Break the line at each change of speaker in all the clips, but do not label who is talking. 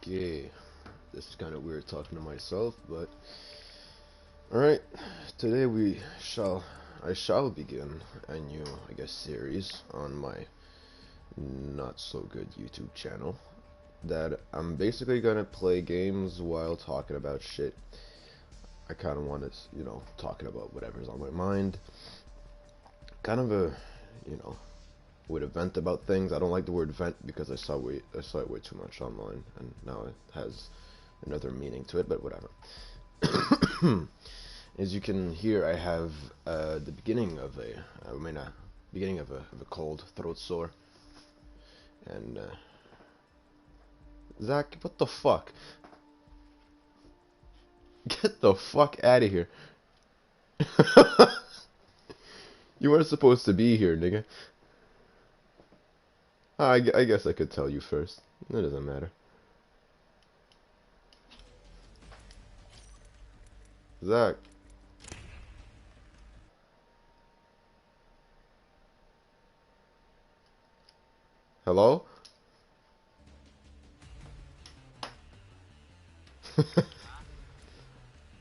Okay, this is kind of weird talking to myself, but alright, today I shall begin a new, I guess, series on my not so good YouTube channel that I'm basically gonna play games while talking about shit. I kind of want to, talking about whatever's on my mind. Kind of a, you know, would vent about things. I don't like the word vent because I saw it way too much online, and now it has another meaning to it. But whatever. As you can hear, I have the beginning of a cold, throat sore, and Zach, what the fuck? Get the fuck out of here! You weren't supposed to be here, nigga. I guess I could tell you first. It doesn't matter. Zach. Hello?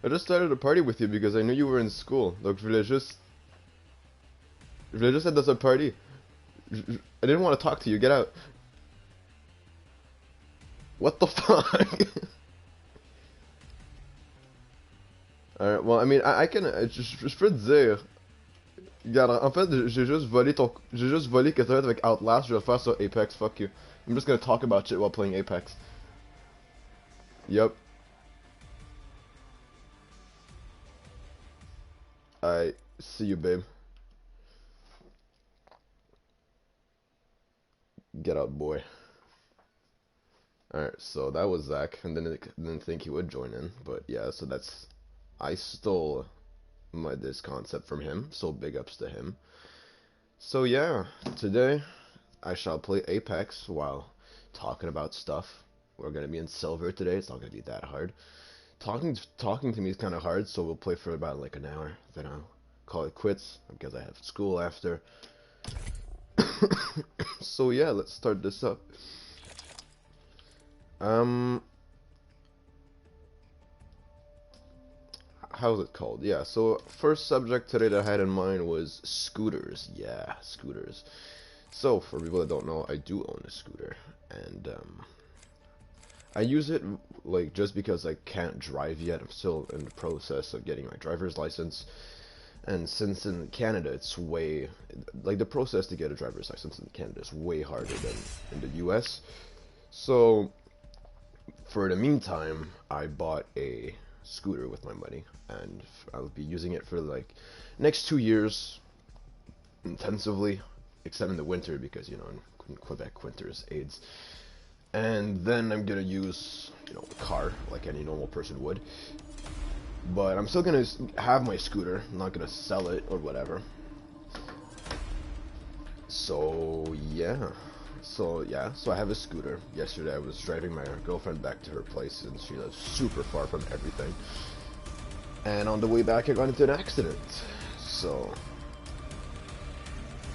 I just started a party with you because I knew you were in school. Donc je voulais juste être dans un party. I didn't want to talk to you. Get out. What the fuck? Alright, well, I mean, I can... Je peux te dire... Regarde, en fait, j'ai juste volé qu'est-ce que t'as fait avec Outlast, je vais le faire sur Apex, fuck you. I'm just gonna talk about shit while playing Apex. Yep. I see you, babe. Get out, boy. Alright, so that was Zach, and didn't think he would join in, but yeah, so that's... I stole this concept from him, so big ups to him. So yeah, today I shall play Apex while talking about stuff. We're gonna be in silver today, it's not gonna be that hard. Talking to me is kind of hard, so we'll play for about like an hour, then I'll call it quits, because I have school after. So yeah, let's start this up. How's it called? Yeah, so first subject today that I had in mind was scooters. Yeah, scooters. So, for people that don't know, I do own a scooter, and I use it, like, just because I can't drive yet. I'm still in the process of getting my driver's license, and since in Canada it's way, like, the process to get a driver's license in Canada is way harder than in the US. So, for the meantime, I bought a scooter with my money, and I'll be using it for like next 2 years intensively, except in the winter because in Quebec winters AIDS. And then I'm gonna use a car like any normal person would, but I'm still gonna have my scooter. I'm not gonna sell it or whatever. So yeah. So I have a scooter. Yesterday I was driving my girlfriend back to her place, and she lives super far from everything. And on the way back I got into an accident. So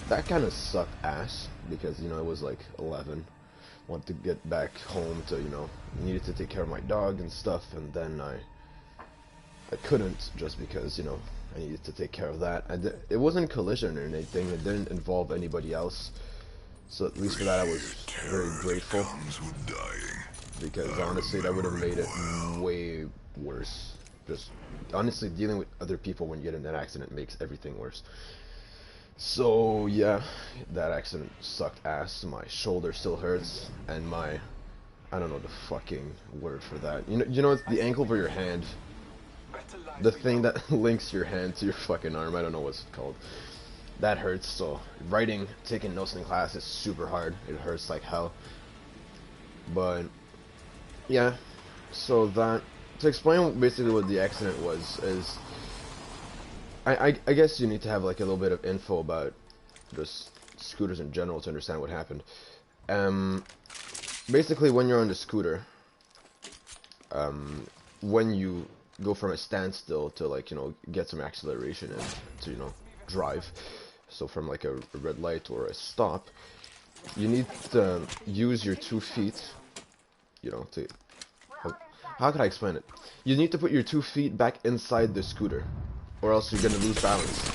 that kind of sucked ass because I was like 11, wanted to get back home to needed to take care of my dog and stuff, and then I couldn't just because I needed to take care of that. It wasn't collision or anything. It didn't involve anybody else. So at least for that I was very grateful, because honestly that would have made it way worse. Just honestly dealing with other people when you get in an accident makes everything worse. So yeah, that accident sucked ass. My shoulder still hurts, and I don't know the fucking word for that. It's the ankle for your hand. The thing that links your hand to your fucking arm. I don't know what's called. That hurts. So taking notes in class is super hard. It hurts like hell. But yeah, so to explain basically what the accident was is, I guess you need to have like a little bit of info about just scooters in general to understand what happened. Basically when you're on the scooter, when you go from a standstill to like get some acceleration and to drive. So from like a red light or a stop, you need to use your 2 feet, to how could I explain it? You need to put your 2 feet back inside the scooter, or else you're gonna lose balance.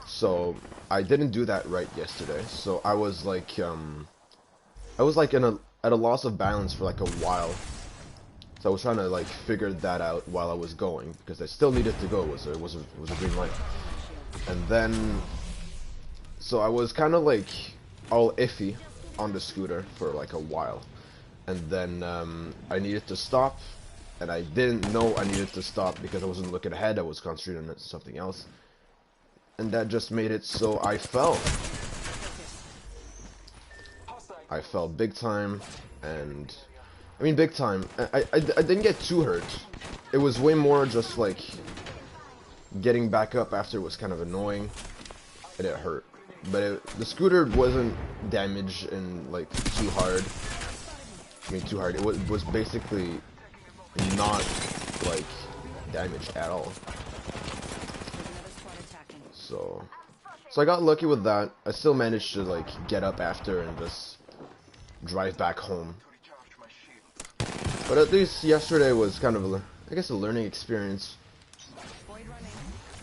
So I didn't do that right yesterday. So I was like at a loss of balance for like a while. So I was trying to like figure that out while I was going, because I still needed to go. It was a green light. And then, so I was kind of like all iffy on the scooter for like a while. And then I needed to stop, and I didn't know I needed to stop because I wasn't looking ahead. I was concentrating on something else, and that just made it so I fell. I fell big time, and I mean big time. I didn't get too hurt. It was way more just like getting back up after was kind of annoying, and it hurt. But the scooter wasn't damaged and like too hard. I mean, too hard. It was basically not like damaged at all. So I got lucky with that. I still managed to like get up after and just drive back home. But at least yesterday was kind of I guess a learning experience,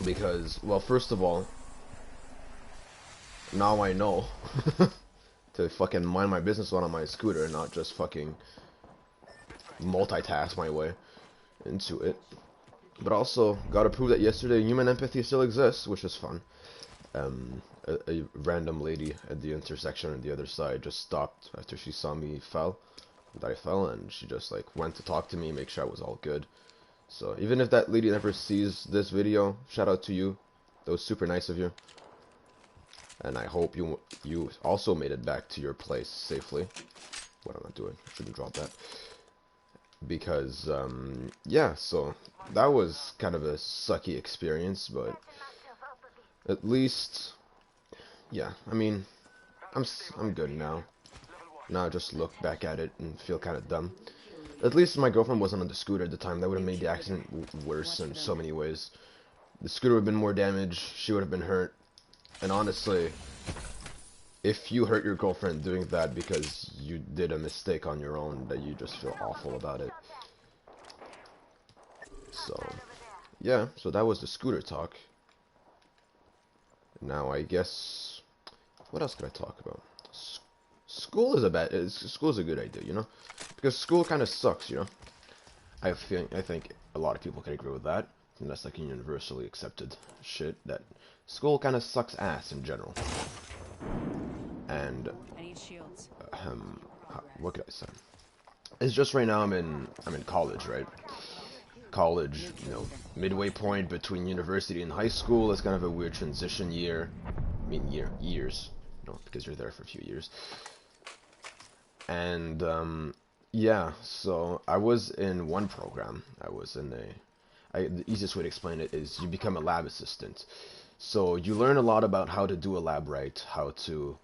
because, well, first of all, now I know to fucking mind my business when on my scooter and not just fucking multitask my way into it. But also gotta prove that yesterday human empathy still exists, which is fun. A random lady at the intersection on the other side just stopped after she saw me that I fell, and she just like went to talk to me, make sure I was all good. So even if that lady never sees this video, shout out to you. That was super nice of you. And I hope you also made it back to your place safely. What am I doing? I shouldn't drop that. Because, yeah, so that was kind of a sucky experience, but at least, yeah, I mean, I'm good now. Now I just look back at it and feel kind of dumb. At least my girlfriend wasn't on the scooter at the time. That would have made the accident worse in so many ways. The scooter would have been more damaged, she would have been hurt. And honestly, if you hurt your girlfriend doing that because you did a mistake on your own, that you just feel awful about it. So, yeah, so that was the scooter talk. Now I guess, what else could I talk about? School is a good idea, you know? Because school kind of sucks, you know? I think a lot of people can agree with that. And that's like a universally accepted shit, that school kind of sucks ass in general. And what could I say? It's just right now I'm in college, right? College, you know, midway point between university and high school. It's kind of a weird transition year. I mean years, you know, because you're there for a few years. And yeah, so I was in one program. I was in the easiest way to explain it is you become a lab assistant. So you learn a lot about how to do a lab right, how to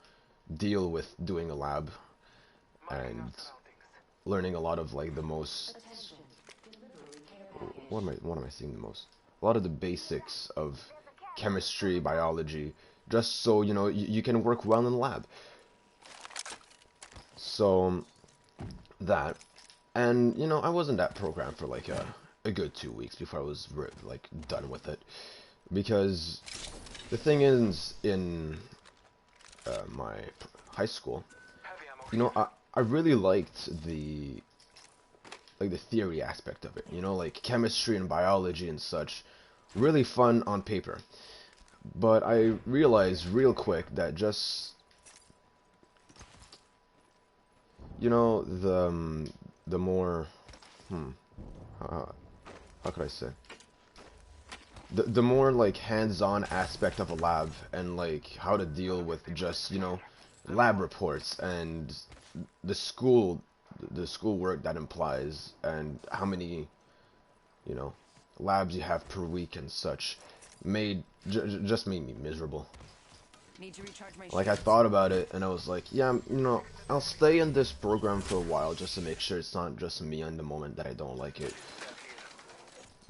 deal with doing a lab, and learning a lot of like the most, what am I seeing the most? A lot of the basics of chemistry, biology, just so you know you can work well in the lab. So that, and you know, I was in that program for like a good 2 weeks before I was like done with it, because the thing is, in my high school, you know, I really liked the theory aspect of it, you know, like chemistry and biology and such, really fun on paper. But I realized real quick that just, you know, the more, how could I say? The more like hands-on aspect of a lab, and like how to deal with just, you know, lab reports and the school work that implies, and how many, you know, labs you have per week and such, just made me miserable. Like, I thought about it and I was like, yeah, you know, I'll stay in this program for a while just to make sure it's not just me in the moment that I don't like it.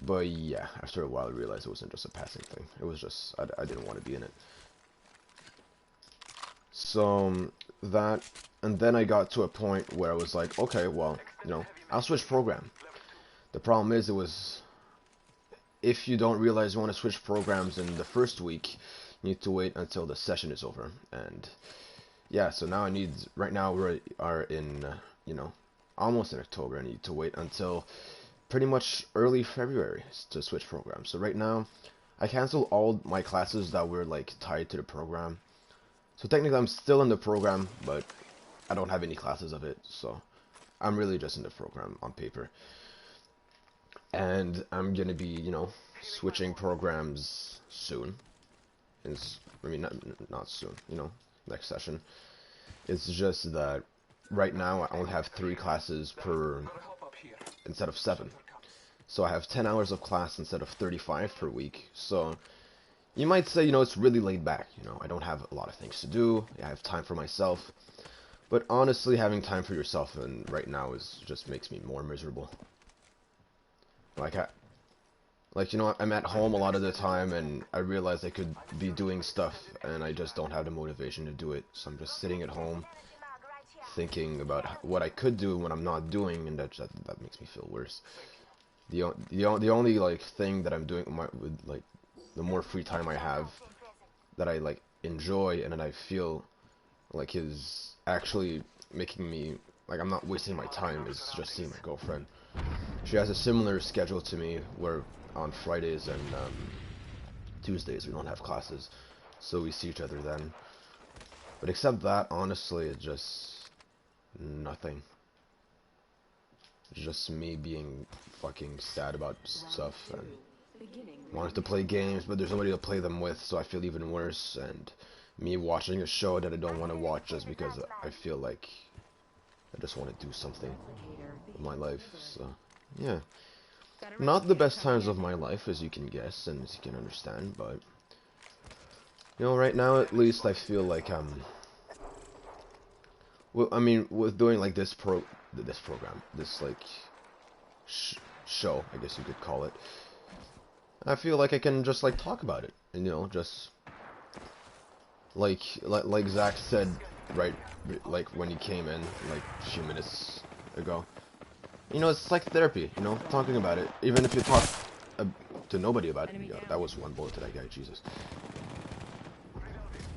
But yeah, after a while I realized it wasn't just a passing thing. It was just, I didn't want to be in it. So, that, and then I got to a point where I was like, okay, well, you know, I'll switch program. The problem is, if you don't realize you want to switch programs in the first week, you need to wait until the session is over. And yeah, so now right now we are in, you know, almost in October. I need to wait until pretty much early February to switch programs. So right now, I canceled all my classes that were like tied to the program. So technically I'm still in the program, but I don't have any classes of it. So I'm really just in the program on paper. And I'm gonna be, you know, switching programs soon. I mean, not soon, you know, next session. It's just that right now I only have 3 classes instead of 7. So I have 10 hours of class instead of 35 per week. So you might say, you know, it's really laid back. You know, I don't have a lot of things to do. I have time for myself. But honestly, having time for yourself right now just makes me more miserable. Like, you know, I'm at home a lot of the time, and I realize I could be doing stuff, and I just don't have the motivation to do it. So I'm just sitting at home, thinking about what I could do when I'm not doing, and that makes me feel worse. The only like thing that I'm doing with like the more free time I have, that I like enjoy, and that I feel like is actually making me like I'm not wasting my time, is just seeing my girlfriend. She has a similar schedule to me, where on Fridays and Tuesdays we don't have classes, so we see each other then. But except that, honestly, it's just nothing. It's just me being fucking sad about stuff and wanting to play games, but there's nobody to play them with, so I feel even worse. And me watching a show that I don't want to watch just because I feel like I just want to do something with my life. So yeah, not the best times of my life, as you can guess and as you can understand, but you know, right now at least I feel like well, I mean, with doing like this program, this like show, I guess you could call it, I feel like I can just like talk about it, and you know, just like Zach said, right, like when he came in like a few minutes ago. You know, it's like therapy, you know, talking about it. Even if you talk to nobody about it. Yeah, that was one bullet to that guy, Jesus.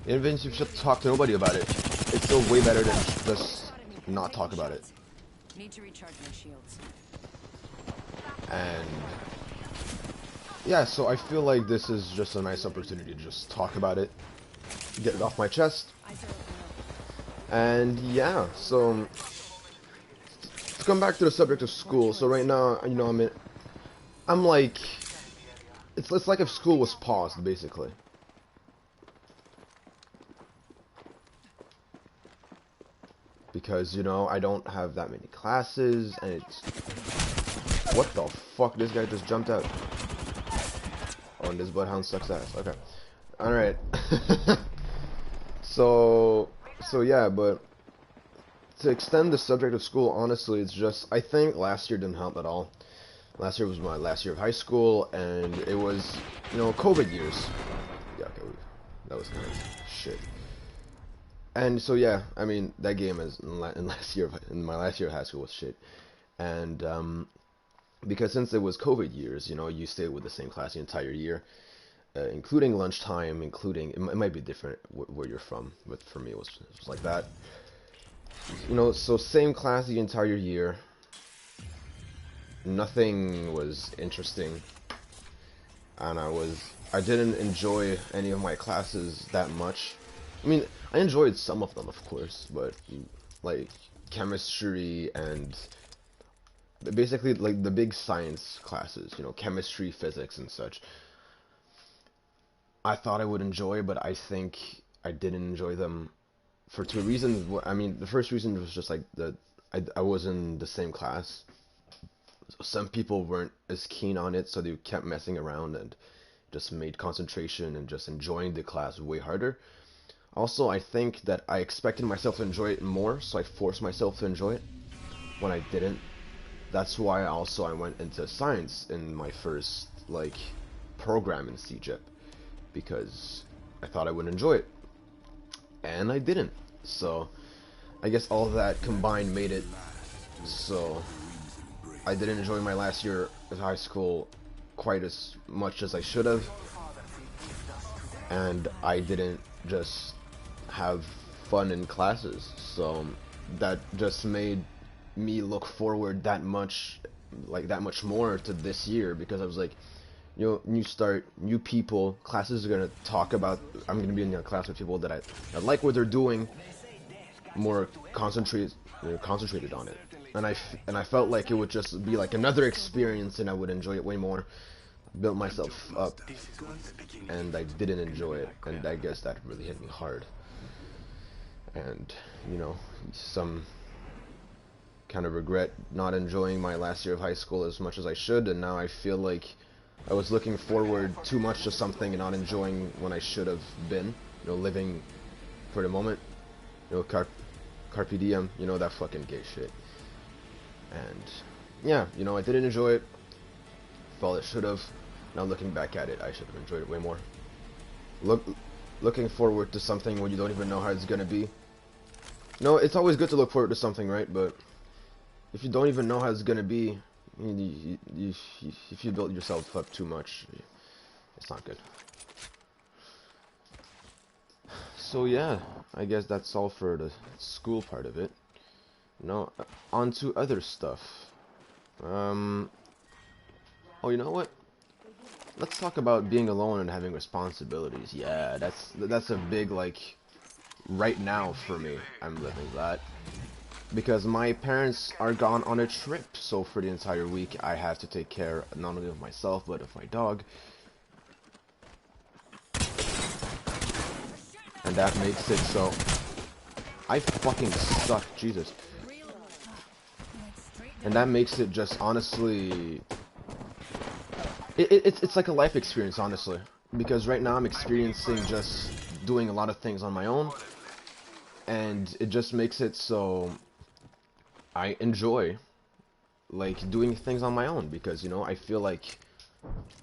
Even if you should talk to nobody about it, it's still way better than just not talk about it.
Need to recharge my shields.
And yeah, so I feel like this is just a nice opportunity to just talk about it, get it off my chest. And yeah, so to come back to the subject of school. So right now, you know, I'm like, it's like if school was paused, basically. Because, you know, I don't have that many classes, and it's... What the fuck? This guy just jumped out. Oh, and this bloodhound sucks ass. Okay. Alright. So yeah, but to extend the subject of school, honestly, it's just, I think last year didn't help at all. Last year was my last year of high school, and it was, you know, COVID years. Yeah, okay, that was kind of shit. And so yeah, I mean, that game is in my last year of high school was shit. And because since it was COVID years, you know, you stayed with the same class the entire year, including lunchtime, it might be different where you're from, but for me it was like that. You know, so same class the entire year. Nothing was interesting, and I didn't enjoy any of my classes that much. I mean, I enjoyed some of them, of course, but like chemistry and basically like the big science classes, you know, chemistry, physics, and such, I thought I would enjoy, but I think I didn't enjoy them for 2 reasons. I mean, the first reason was just like that I was in the same class. Some people weren't as keen on it, so they kept messing around and just made concentration and just enjoying the class way harder. Also, I think that I expected myself to enjoy it more, so I forced myself to enjoy it when I didn't. That's why also I went into science in my first like program in CGIP, because I thought I would enjoy it, and I didn't. So I guess all of that combined made it so I didn't enjoy my last year of high school quite as much as I should have, and I didn't just have fun in classes, so that just made me look forward that much, like that much more to this year, because I was like, you know, new start, new people, classes are gonna talk about, I'm gonna be in a class with people that I like what they're doing, more concentrated on it, and I felt like it would just be like another experience, and I would enjoy it way more. Built myself up, and I didn't enjoy it, and I guess that really hit me hard. And you know, some kind of regret not enjoying my last year of high school as much as I should, and now I feel like I was looking forward too much to something and not enjoying when I should have been, you know, living for the moment, you know, carpe diem, you know, that fucking gay shit. And yeah, you know, I didn't enjoy it, felt it should have. Now looking back at it, I should have enjoyed it way more. Looking forward to something when you don't even know how it's gonna be. No, it's always good to look forward to something, right? But if you don't even know how it's gonna be, if you build yourself up too much, it's not good. So yeah, I guess that's all for the school part of it. No, on to other stuff. Oh, you know what? Let's talk about being alone and having responsibilities. Yeah, that's a big, like, right now for me. I'm living that. Because my parents are gone on a trip, so for the entire week I have to take care not only of myself, but of my dog. And that makes it so... I fucking suck, Jesus. And that makes it just, honestly... It's like a life experience, honestly. Because right now I'm experiencing just doing a lot of things on my own. And it just makes it so I enjoy, like, doing things on my own. Because, you know, I feel like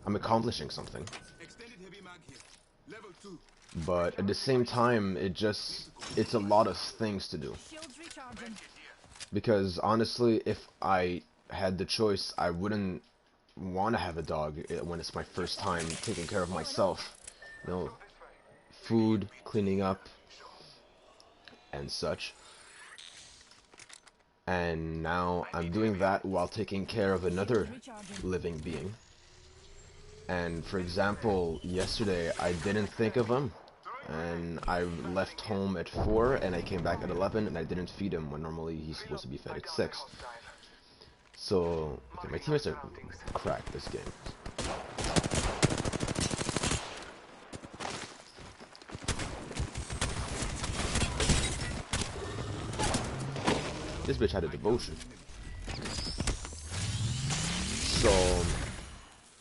I'm accomplishing something. But at the same time, it's a lot of things to do. Because, honestly, if I had the choice, I wouldn't want to have a dog when it's my first time taking care of myself, you know, food, cleaning up, and such. And now I'm doing that while taking care of another living being. And for example, yesterday I didn't think of him, and I left home at 4 and I came back at 11 and I didn't feed him when normally he's supposed to be fed at 6. So, okay, my teammates are crack this game. This bitch had a devotion.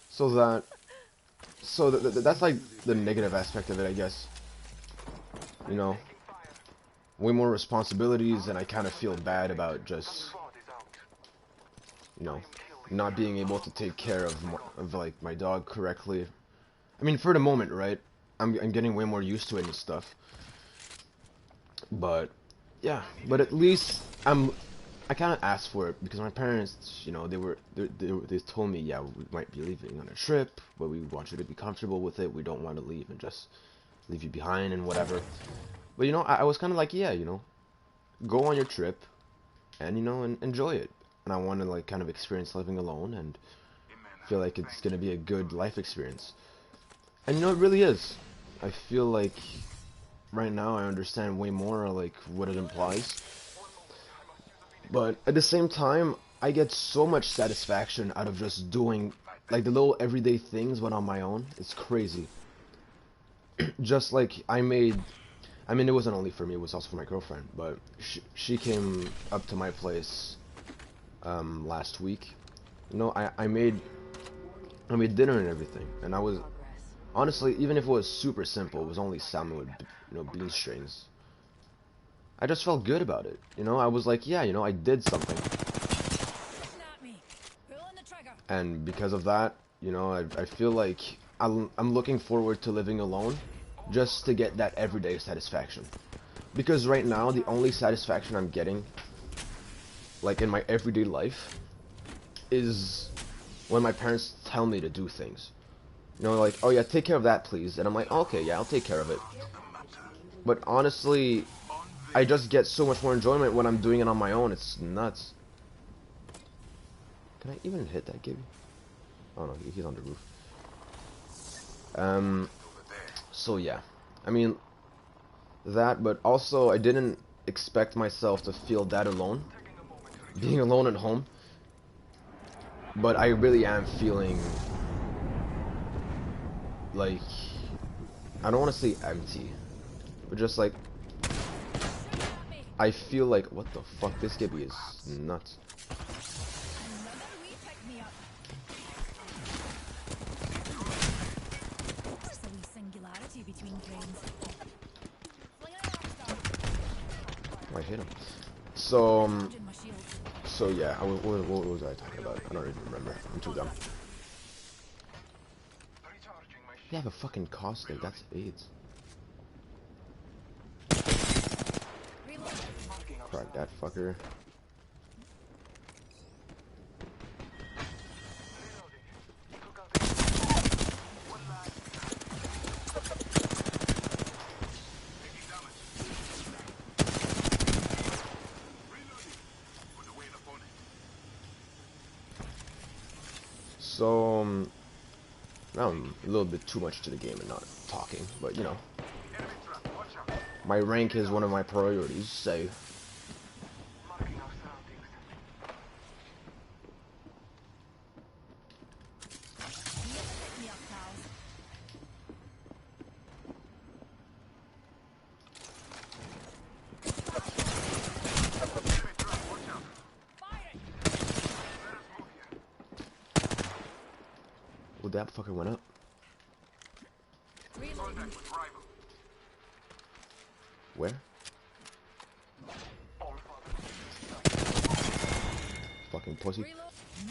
So that's like the negative aspect of it, I guess. You know, way more responsibilities, and I kind of feel bad about just, you know, not being able to take care of like my dog correctly. I mean, for the moment, right? I'm getting way more used to it and stuff. But yeah, but at least I kind of asked for it because my parents, you know, they told me, yeah, we might be leaving on a trip, but we want you to be comfortable with it. We don't want to leave and just leave you behind and whatever. But you know, I was kind of like, yeah, you know, go on your trip and, you know, and enjoy it. And I want to, like, kind of experience living alone and feel like it's gonna be a good life experience. And you know, it really is. I feel like right now I understand way more, like, what it implies. But at the same time, I get so much satisfaction out of just doing, like, the little everyday things but on my own. It's crazy. Just like I mean, it wasn't only for me, it was also for my girlfriend, but she came up to my place last week. You know, I made dinner and everything, and I was honestly, even if it was super simple, it was only salmon with, you know, bean strings. I just felt good about it. You know, I was like, yeah, you know, I did something. And because of that, you know, I feel like I'm looking forward to living alone just to get that everyday satisfaction. Because right now, the only satisfaction I'm getting, like in my everyday life, is when my parents tell me to do things. You know, like, oh yeah, take care of that, please. And I'm like, okay, yeah, I'll take care of it. But honestly, I just get so much more enjoyment when I'm doing it on my own. It's nuts. Can I even hit that Gibby? Oh no, he's on the roof. So yeah. I mean, that, but also I didn't expect myself to feel that alone. Being alone at home. But I really am feeling like, I don't want to say empty, but just like, I feel like, what the fuck, this Gibby is nuts. I hit him. So yeah, what was I talking about? I don't even remember. I'm too dumb. You have a fucking caustic, that's AIDS. Crack that fucker. So, now I'm a little bit too much to the game and not talking, but you know, my rank is one of my priorities, so. Oh, that fucker went up. Where? Fucking pussy.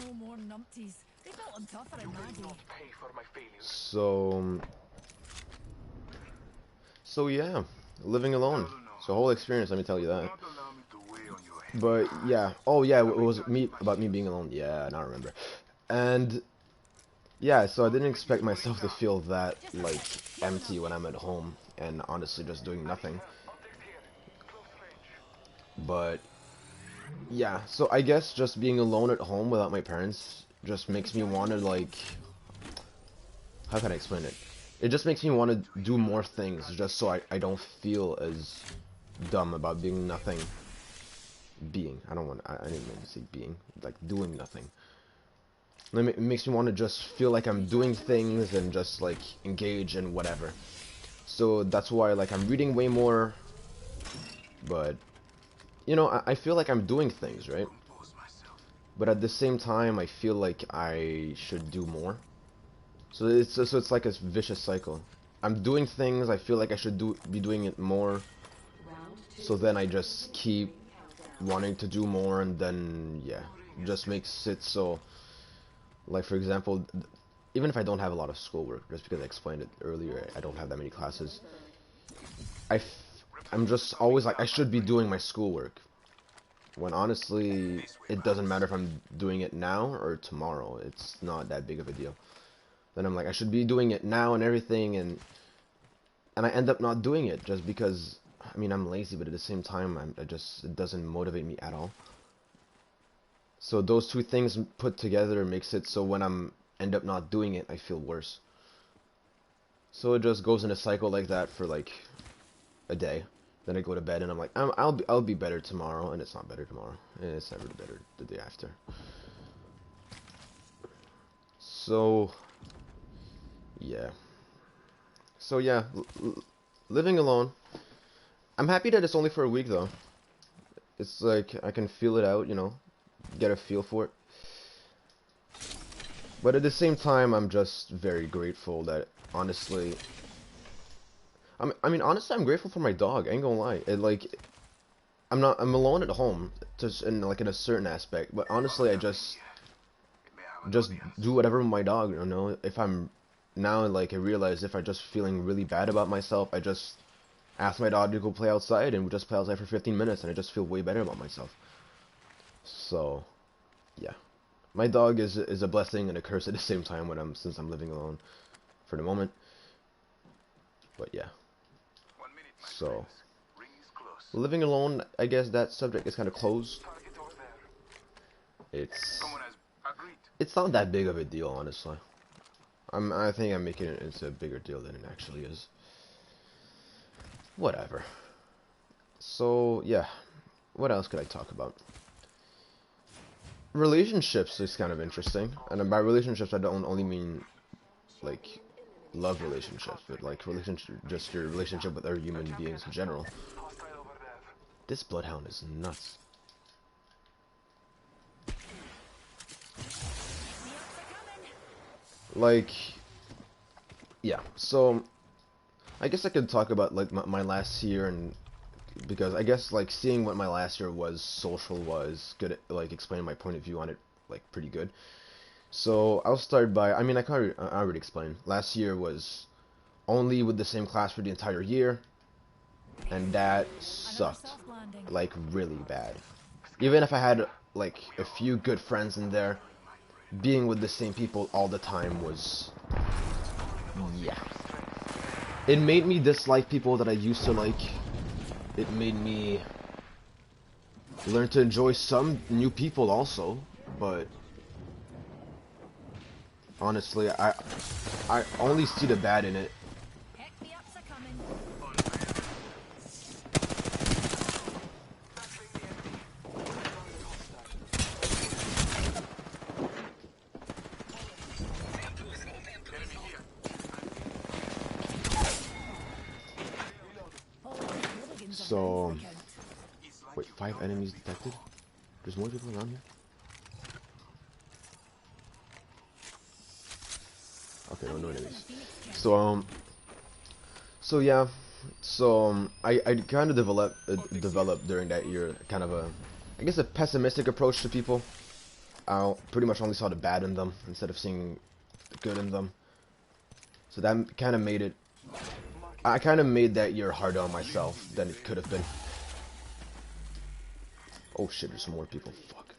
No more numpties. They built them tougher in my day.
So yeah, living alone. It's a whole experience, let me tell you that. But yeah, oh yeah, it was about me being alone. Yeah, now I remember. And yeah, so I didn't expect myself to feel that like empty when I'm at home and honestly just doing nothing. But yeah, so I guess just being alone at home without my parents just makes me want to, like, how can I explain it? It just makes me want to do more things just so I don't feel as dumb about being nothing. I didn't mean to say being, like doing nothing. It makes me want to just feel like I'm doing things and just like engage in whatever. So that's why, like, I'm reading way more, but you know, I feel like I'm doing things, right? But at the same time, I feel like I should do more. So it's like a vicious cycle. I'm doing things, I feel like I should be doing it more. So then I just keep wanting to do more, and then yeah, it just makes it so. Like, for example, even if I don't have a lot of schoolwork, just because I explained it earlier, I don't have that many classes. I'm just always like, I should be doing my schoolwork. When honestly, it doesn't matter if I'm doing it now or tomorrow. It's not that big of a deal. Then I'm like, I should be doing it now and everything, and I end up not doing it just because, I mean, I'm lazy, but at the same time, it doesn't motivate me at all. So those two things put together makes it so when end up not doing it, I feel worse. So it just goes in a cycle like that for like a day. Then I go to bed and I'm like, I'll be better tomorrow, and it's not better tomorrow. And it's never better the day after. So yeah. So yeah, living alone. I'm happy that it's only for a week though. It's like I can feel it out, you know, get a feel for it. But at the same time, I'm just very grateful that, honestly, I mean, honestly, I'm grateful for my dog. I ain't gonna lie. I'm alone at home, just in a certain aspect. But honestly, I just do whatever with my dog. You know, if I'm now, like, I realize if I'm just feeling really bad about myself, I just ask my dog to go play outside, and we just play outside for 15 minutes, and I just feel way better about myself. So, yeah. my dog is a blessing and a curse at the same time when since I'm living alone for the moment. But yeah. So living alone, I guess that subject is kind of closed. It's not that big of a deal, honestly. I think I'm making it into a bigger deal than it actually is. Whatever. So yeah, what else could I talk about? Relationships is kind of interesting, and by relationships I don't only mean like love relationships, but like just your relationship with other human beings in general. This bloodhound is nuts. Like, yeah, so I guess I could talk about like my last year, and because I guess like seeing what my last year was social was good at like explaining my point of view on it like pretty good. So I'll start by, I mean, I already explained. Last year was only with the same class for the entire year, and that sucked like really bad. Even if I had like a few good friends in there, being with the same people all the time was, yeah. It made me dislike people that I used to like. It made me learn to enjoy some new people also, but honestly, I only see the bad in it. So, wait, 5 enemies detected? There's more people around here? Okay, no enemies. So yeah, I kind of developed during that year kind of I guess a pessimistic approach to people. I pretty much only saw the bad in them instead of seeing the good in them. So that kind of made it, I kind of made that year harder on myself than it could have been. Oh shit, there's more people, fuck.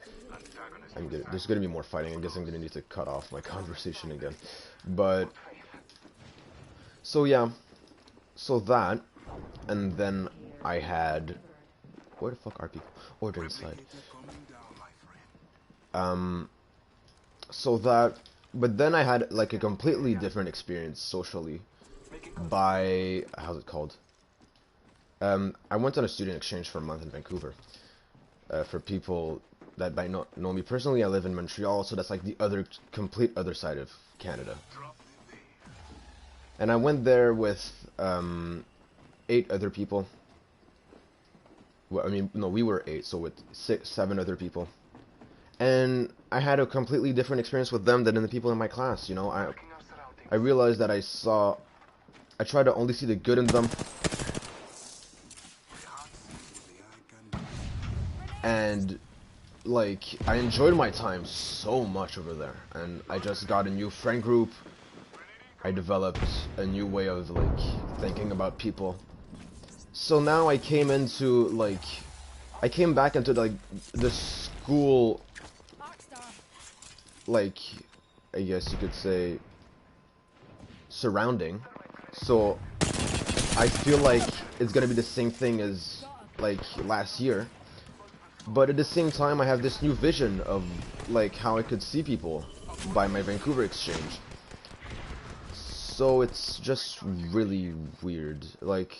There's gonna be more fighting. I guess I'm gonna need to cut off my conversation again. But, so yeah, so that, and then I had, where the fuck are people? Oh, they're inside. So that, but then I had like a completely different experience socially by, how's it called? I went on a student exchange for a month in Vancouver. For people that might not know me personally, I live in Montreal, so that's like the complete other side of Canada. And I went there with 8 other people. Well, I mean, no, we were 8, so with 7 other people. And I had a completely different experience with them than the people in my class, you know. I realized that I tried to only see the good in them. And like, I enjoyed my time so much over there, and I just got a new friend group. I developed a new way of like thinking about people. So now I came back into like the school, like, I guess you could say, surrounding. So I feel like it's gonna be the same thing as like last year. But at the same time, I have this new vision of like how I could see people by my Vancouver exchange. So it's just really weird. Like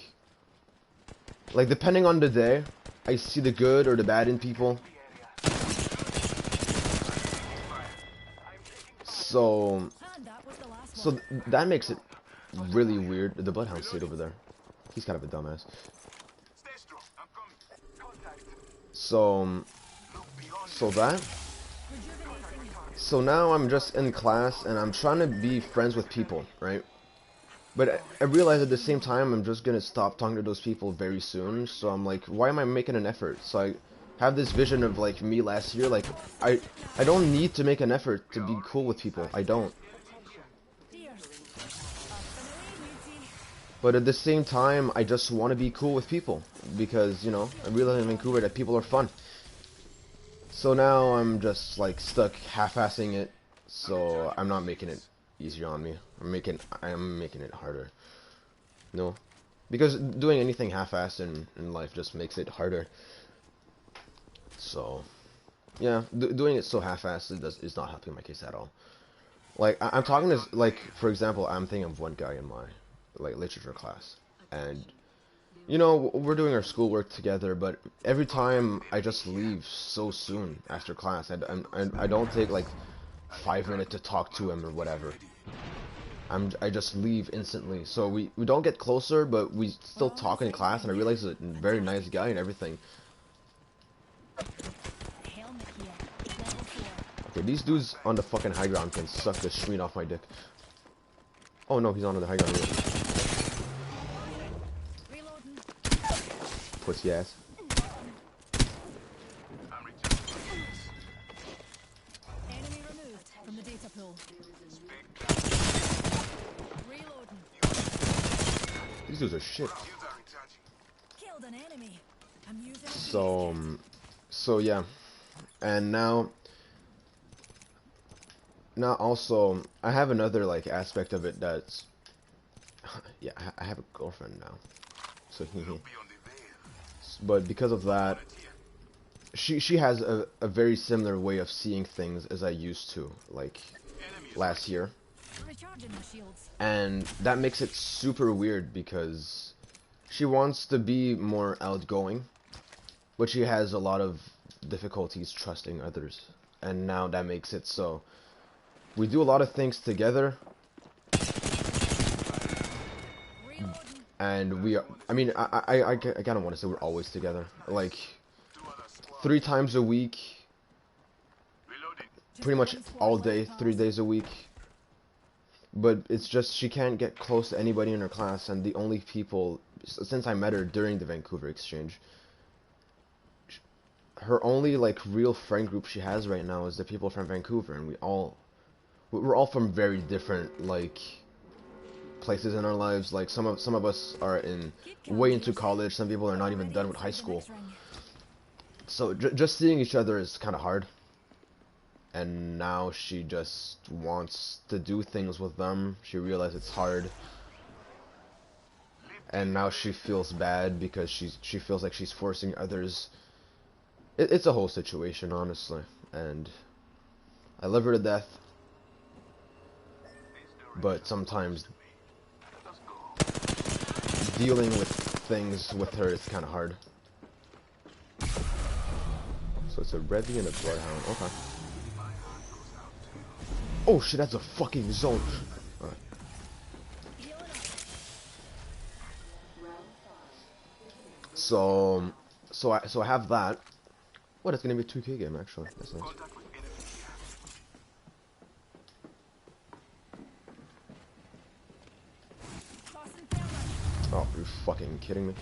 depending on the day, I see the good or the bad in people. So that makes it really weird. The bloodhound stayed over there. He's kind of a dumbass. So now I'm just in class and I'm trying to be friends with people, right? But I realize at the same time I'm just gonna stop talking to those people very soon. So I'm like, why am I making an effort? So I have this vision of like me last year. Like I don't need to make an effort to be cool with people. I don't. But at the same time, I just want to be cool with people because, you know, I realize in Vancouver that people are fun. So now I'm just like stuck half-assing it, so I'm not making it easier on me. I'm making it harder. No, because doing anything half-assed in life just makes it harder. So yeah, doing it so half-assed is not helping my case at all. Like I'm talking to, like, for example, I'm thinking of one guy in my like literature class, and you know, we're doing our schoolwork together, but every time I just leave so soon after class. I don't take like 5 minutes to talk to him or whatever. I just leave instantly. So we don't get closer, but we still talk in class, and I realize he's a very nice guy and everything. Okay, these dudes on the fucking high ground can suck the sheen off my dick. Oh no, he's on the high ground here. Pussy ass.
Enemy removed from the data pool. Reloading.
These dudes are shit.
Killed an enemy. I'm using
So yeah, and now also I have another like aspect of it that's yeah, I have a girlfriend now, so but because of that, she has a very similar way of seeing things as I used to, like last year.
recharging my shields.
And that makes it super weird because she wants to be more outgoing, but she has a lot of difficulties trusting others. And now that makes it so we do a lot of things together, and I mean, I kind of want to say we're always together. Like 3 times a week, pretty much all day, 3 days a week. But it's just she can't get close to anybody in her class, and the only people, since I met her during the Vancouver exchange, her only like real friend group she has right now is the people from Vancouver, and we're all from very different like places in our lives. Like some of us are way into college, some people are not even done with high school. So just seeing each other is kind of hard. And now she just wants to do things with them. She realized it's hard, and now she feels bad because she feels like she's forcing others. It's a whole situation, honestly, and I love her to death, but sometimes dealing with things with her is kind of hard. So it's a Revy and a Bloodhound. Okay. Oh shit, that's a fucking zone. Alright. So I have that. What, it's gonna be a 2K game actually. That's nice. Oh, you're fucking kidding me.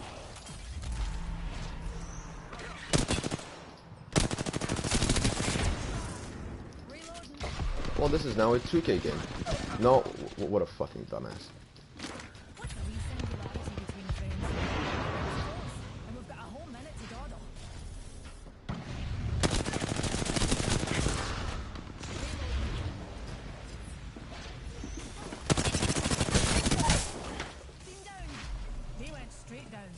Well, this is now a 2K game. No, what a fucking dumbass.
What's the wee singularity between friends? And we've got a whole minute to dawdle. Team down. They went straight down.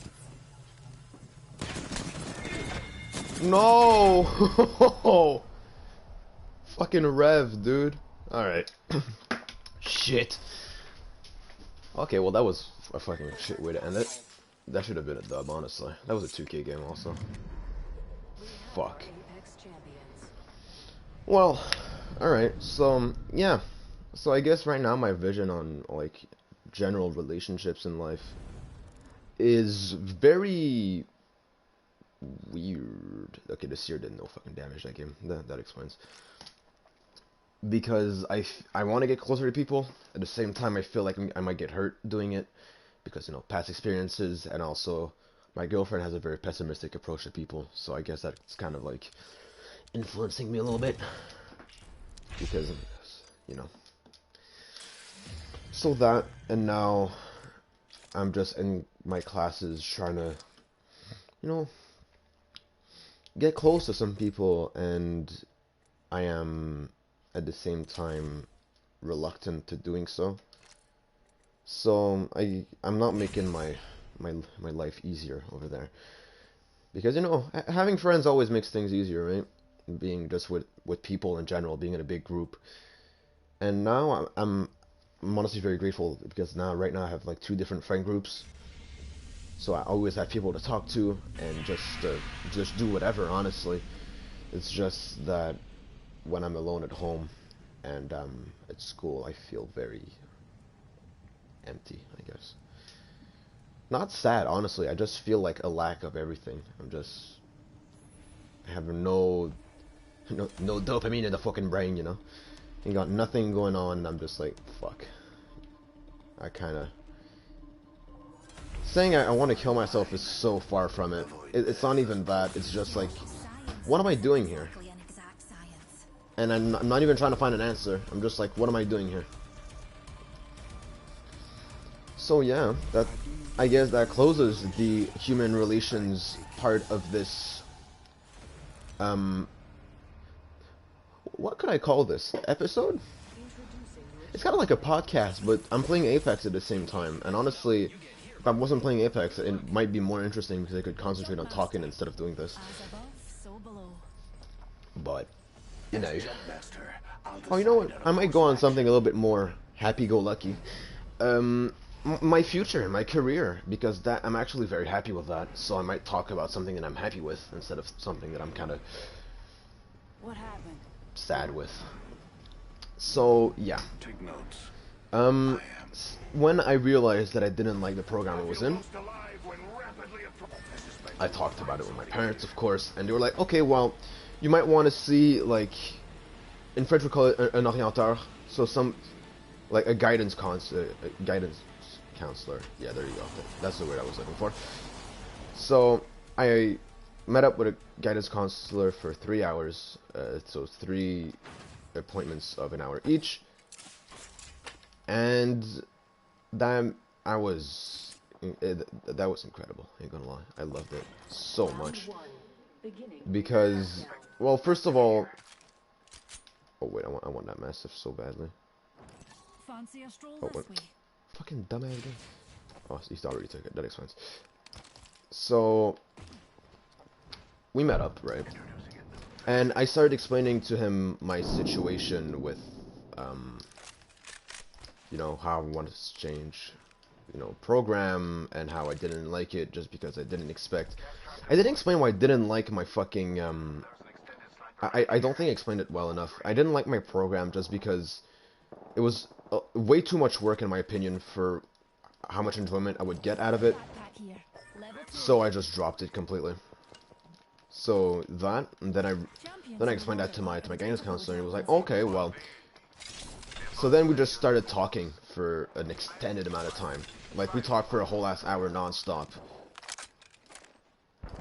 No! Fucking Rev, dude. Alright. Shit. Okay, well that was a fucking shit way to end it. That should have been a dub, honestly. That was a 2K game also. Fuck. Well, alright, so, yeah. So I guess right now my vision on, like, general relationships in life is very weird. Okay, the seer did no fucking damage that game. That explains. Because I want to get closer to people. At the same time, I feel like I might get hurt doing it. Because, you know, past experiences, and also my girlfriend has a very pessimistic approach to people. So I guess that's kind of like influencing me a little bit. Because, you know. So that, and now I'm just in my classes trying to, you know, get close to some people, and I am at the same time reluctant to doing so. So I'm not making my life easier over there, because you know, having friends always makes things easier, right? Being just with people in general, being in a big group. And now I'm honestly very grateful, because right now I have like 2 different friend groups, so I always have people to talk to and just do whatever. Honestly, it's just that when I'm alone at home and at school, I feel very empty, I guess. Not sad, honestly. I just feel like a lack of everything. I have no dopamine in the fucking brain, you know. You got nothing going on, and I'm just like, fuck. I kind of saying I want to kill myself is so far from it. It's not even that. It's just like, what am I doing here? And I'm not even trying to find an answer. I'm just like, what am I doing here? So yeah, I guess that closes the human relations part of this. What could I call this episode? It's kind of like a podcast, but I'm playing Apex at the same time. And honestly, if I wasn't playing Apex, it might be more interesting because I could concentrate on talking instead of doing this. But, you know. Oh, you know what? I might go on something a little bit more happy-go-lucky. My future, my career, because I'm actually very happy with that. So I might talk about something that I'm happy with instead of something that I'm kind of sad with. So yeah.
Take notes.
When I realized that I didn't like the program I was in, I talked about it with my parents, of course, and they were like, okay, well, you might want to see, like, in French we call it un orienteur, so like a guidance counselor. Yeah, there you go. That's the word I was looking for. So I met up with a guidance counselor for 3 hours, so 3 appointments of an hour each, and that was incredible. I ain't gonna lie, I loved it so much because, well, first of all, oh wait, I want that massive so badly.
Fancy a stroll
Oh,
this way?
fucking dumbass game. Oh, he's already took it. That explains. So we met up, right? And I started explaining to him my situation with, you know, how I wanted to change, you know, program, and how I didn't like it just because I didn't explain why I didn't like my fucking, I don't think I explained it well enough. I didn't like my program just because it was way too much work, in my opinion, for how much enjoyment I would get out of it. So I just dropped it completely. So that, and then I explained that to my guidance counselor, and he was like, okay, well. So then we just started talking for an extended amount of time. Like, we talked for a whole ass hour non-stop.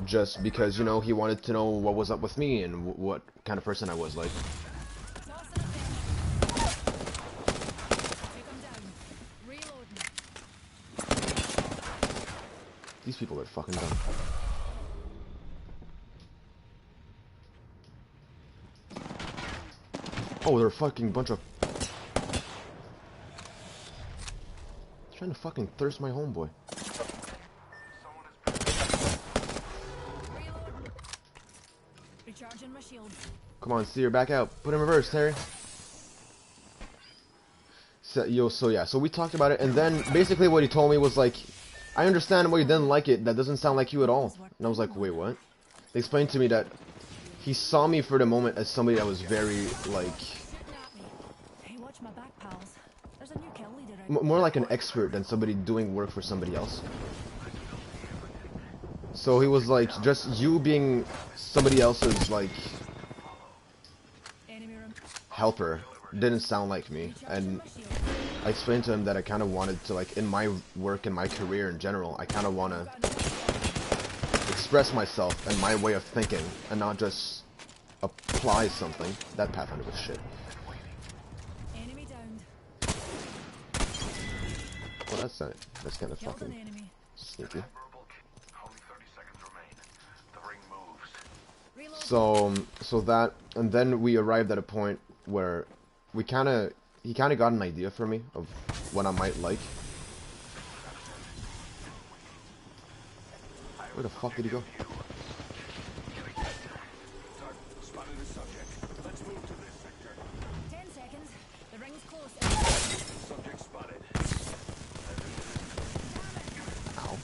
Just because, you know, he wanted to know what was up with me and what kind of person I was like. These people are fucking dumb. Oh, they're a fucking bunch of... trying to fucking thirst my homeboy.
Recharging my shield.
Come on, steer, back out. Put in reverse, Terry. So we talked about it, and then basically what he told me was like, I understand why you didn't like it. That doesn't sound like you at all. And I was like, wait, what? They explained to me that he saw me for the moment as somebody that was very, like...
Hey, watch my back, pals. There's a new kill leader out.
More like an expert than somebody doing work for somebody else. So he was like, just you being somebody else's, like, helper didn't sound like me. And I explained to him that I kind of wanted to, like, in my work and my career in general, I kind of want to express myself and my way of thinking and not just apply something. That Pathfinder was shit.
Enemy downed.
Well, that's kind of fucking sneaky. So that, and then we arrived at a point where he kind of got an idea for me of what I might like. Where the fuck did he go?
Spotted a subject. Let's move to this sector.
10 seconds. The ring's close.
Subject spotted.
Ow.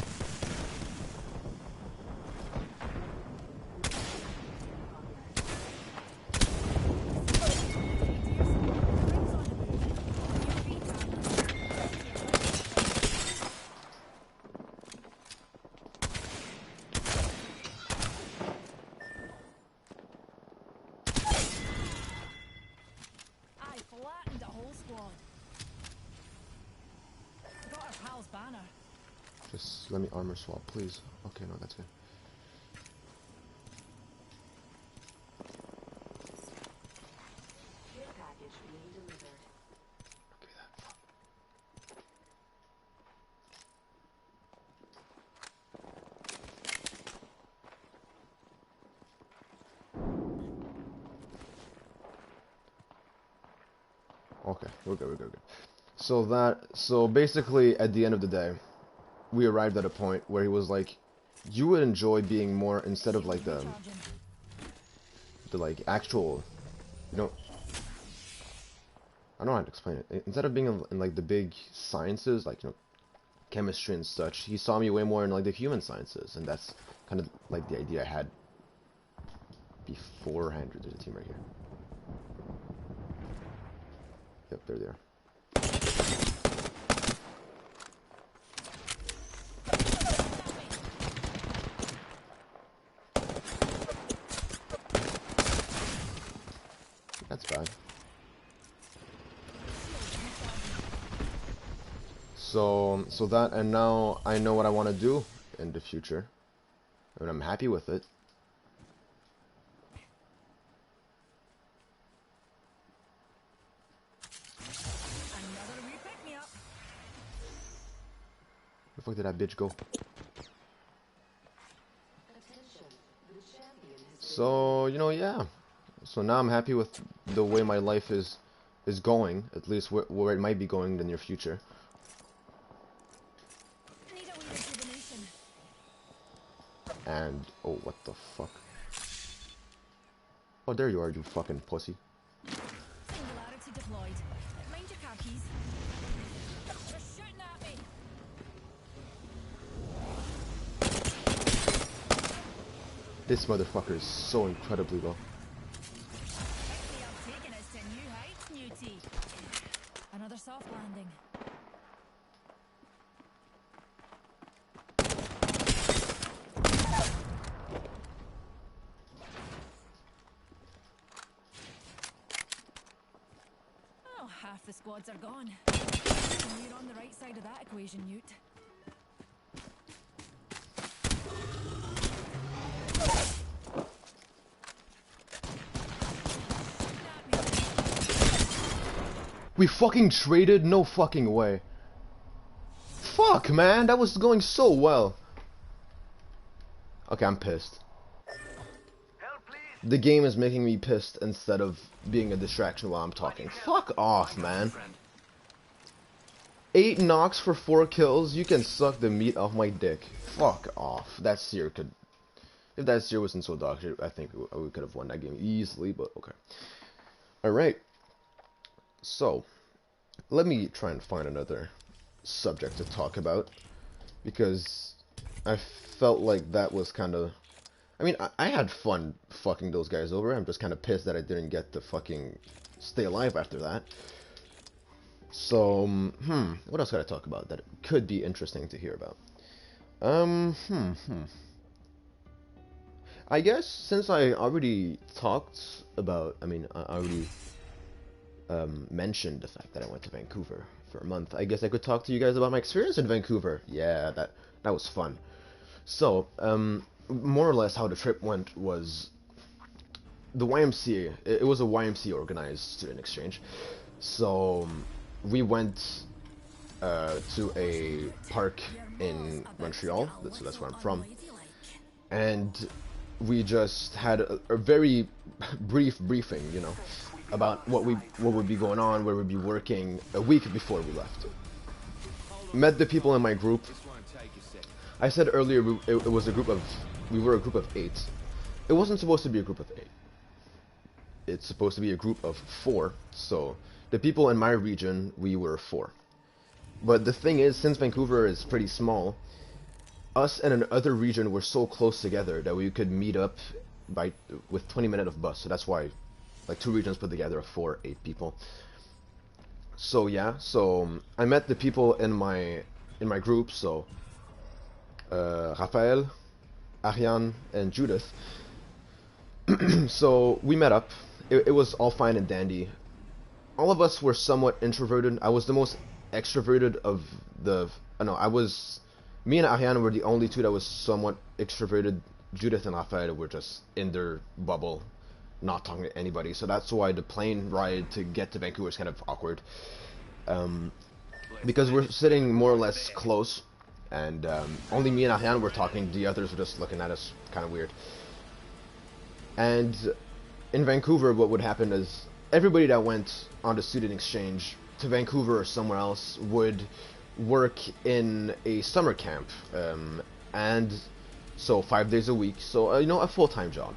I flattened the whole squad. Got our pal's banner.
Just let me armor swap, please. Okay, no, that's good.
Care package being delivered.
Okay, that fuck. Okay, we're good, we're good, we're good. So basically, at the end of the day, we arrived at a point where he was like, you would enjoy being more, instead of like the like actual, you know, I don't know how to explain it. Instead of being in like the big sciences, like, you know, chemistry and such, he saw me way more in like the human sciences, and that's kind of like the idea I had beforehand. There's a team right here. Yep, there they are. That's bad. So that, and now I know what I want to do in the future, and I'm happy with it.
Another wee pick-me-up.
Where the fuck did that bitch go?
Attention, the champion has
So, you know, yeah. So now I'm happy with the way my life is going, at least where it might be going in the near future.
Need a wee rejuvenation.
And, oh, what the fuck? Oh, there you are, you fucking pussy.
Singularity deployed. Mind your car keys. They're shooting at me.
This motherfucker is so incredibly low.
Quickly uptaking us to new heights, Newty. Another soft landing. Oh, half the squads are gone. You're on the right side of that equation, Newt.
We fucking traded? No fucking way. Fuck, man, that was going so well. Okay, I'm pissed.
Help, please.
The game is making me pissed instead of being a distraction while I'm talking. Fuck off, man. 8 knocks for 4 kills? You can suck the meat off my dick. Fuck off. That seer could... If that seer wasn't so dog shit, I think we could have won that game easily, but okay. Alright. So, let me try and find another subject to talk about, because I felt like that was kind of... I mean, I had fun fucking those guys over. I'm just kind of pissed that I didn't get to fucking stay alive after that. So, what else could I talk about that could be interesting to hear about? I guess since I already talked about, I already mentioned the fact that I went to Vancouver for a month, I guess I could talk to you guys about my experience in Vancouver. Yeah, that was fun. So, more or less how the trip went was the YMCA. It was a YMCA organized student exchange. So we went to a park in Montreal. So that's where I'm from. And we just had a very brief briefing, you know, about what would be going on, where we'd be working a week before we left. Met the people in my group. I said earlier it was a group of, we were a group of 8. It wasn't supposed to be a group of 8. It's supposed to be a group of 4. So the people in my region, we were 4. But the thing is, since Vancouver is pretty small, us and another region were so close together that we could meet up with 20 minutes of bus. So that's why, like, 2 regions put together are 8 people. So yeah, so I met the people in my group. So Raphael, Ariane, and Judith. So we met up. It was all fine and dandy. All of us were somewhat introverted. I was the most extroverted of the. Me and Ariane were the only 2 that was somewhat extroverted. Judith and Raphael were just in their bubble, not talking to anybody. So that's why the plane ride to get to Vancouver is kind of awkward. Because we're sitting more or less close, and only me and Ariane were talking. The others were just looking at us, kind of weird. And in Vancouver, what would happen is everybody that went on the student exchange to Vancouver or somewhere else would work in a summer camp, and so 5 days a week, so you know, a full-time job.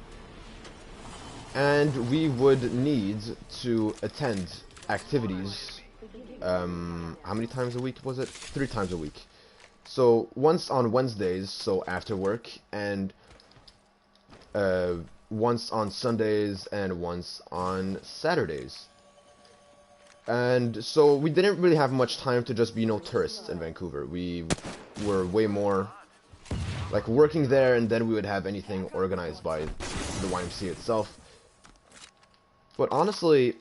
And we would need to attend activities. How many times a week was it? 3 times a week. So once on Wednesdays, so after work, and once on Sundays, and once on Saturdays. And so we didn't really have much time to just be tourists in Vancouver. We were way more like working there, and then we would have anything organized by the YMCA itself. But honestly,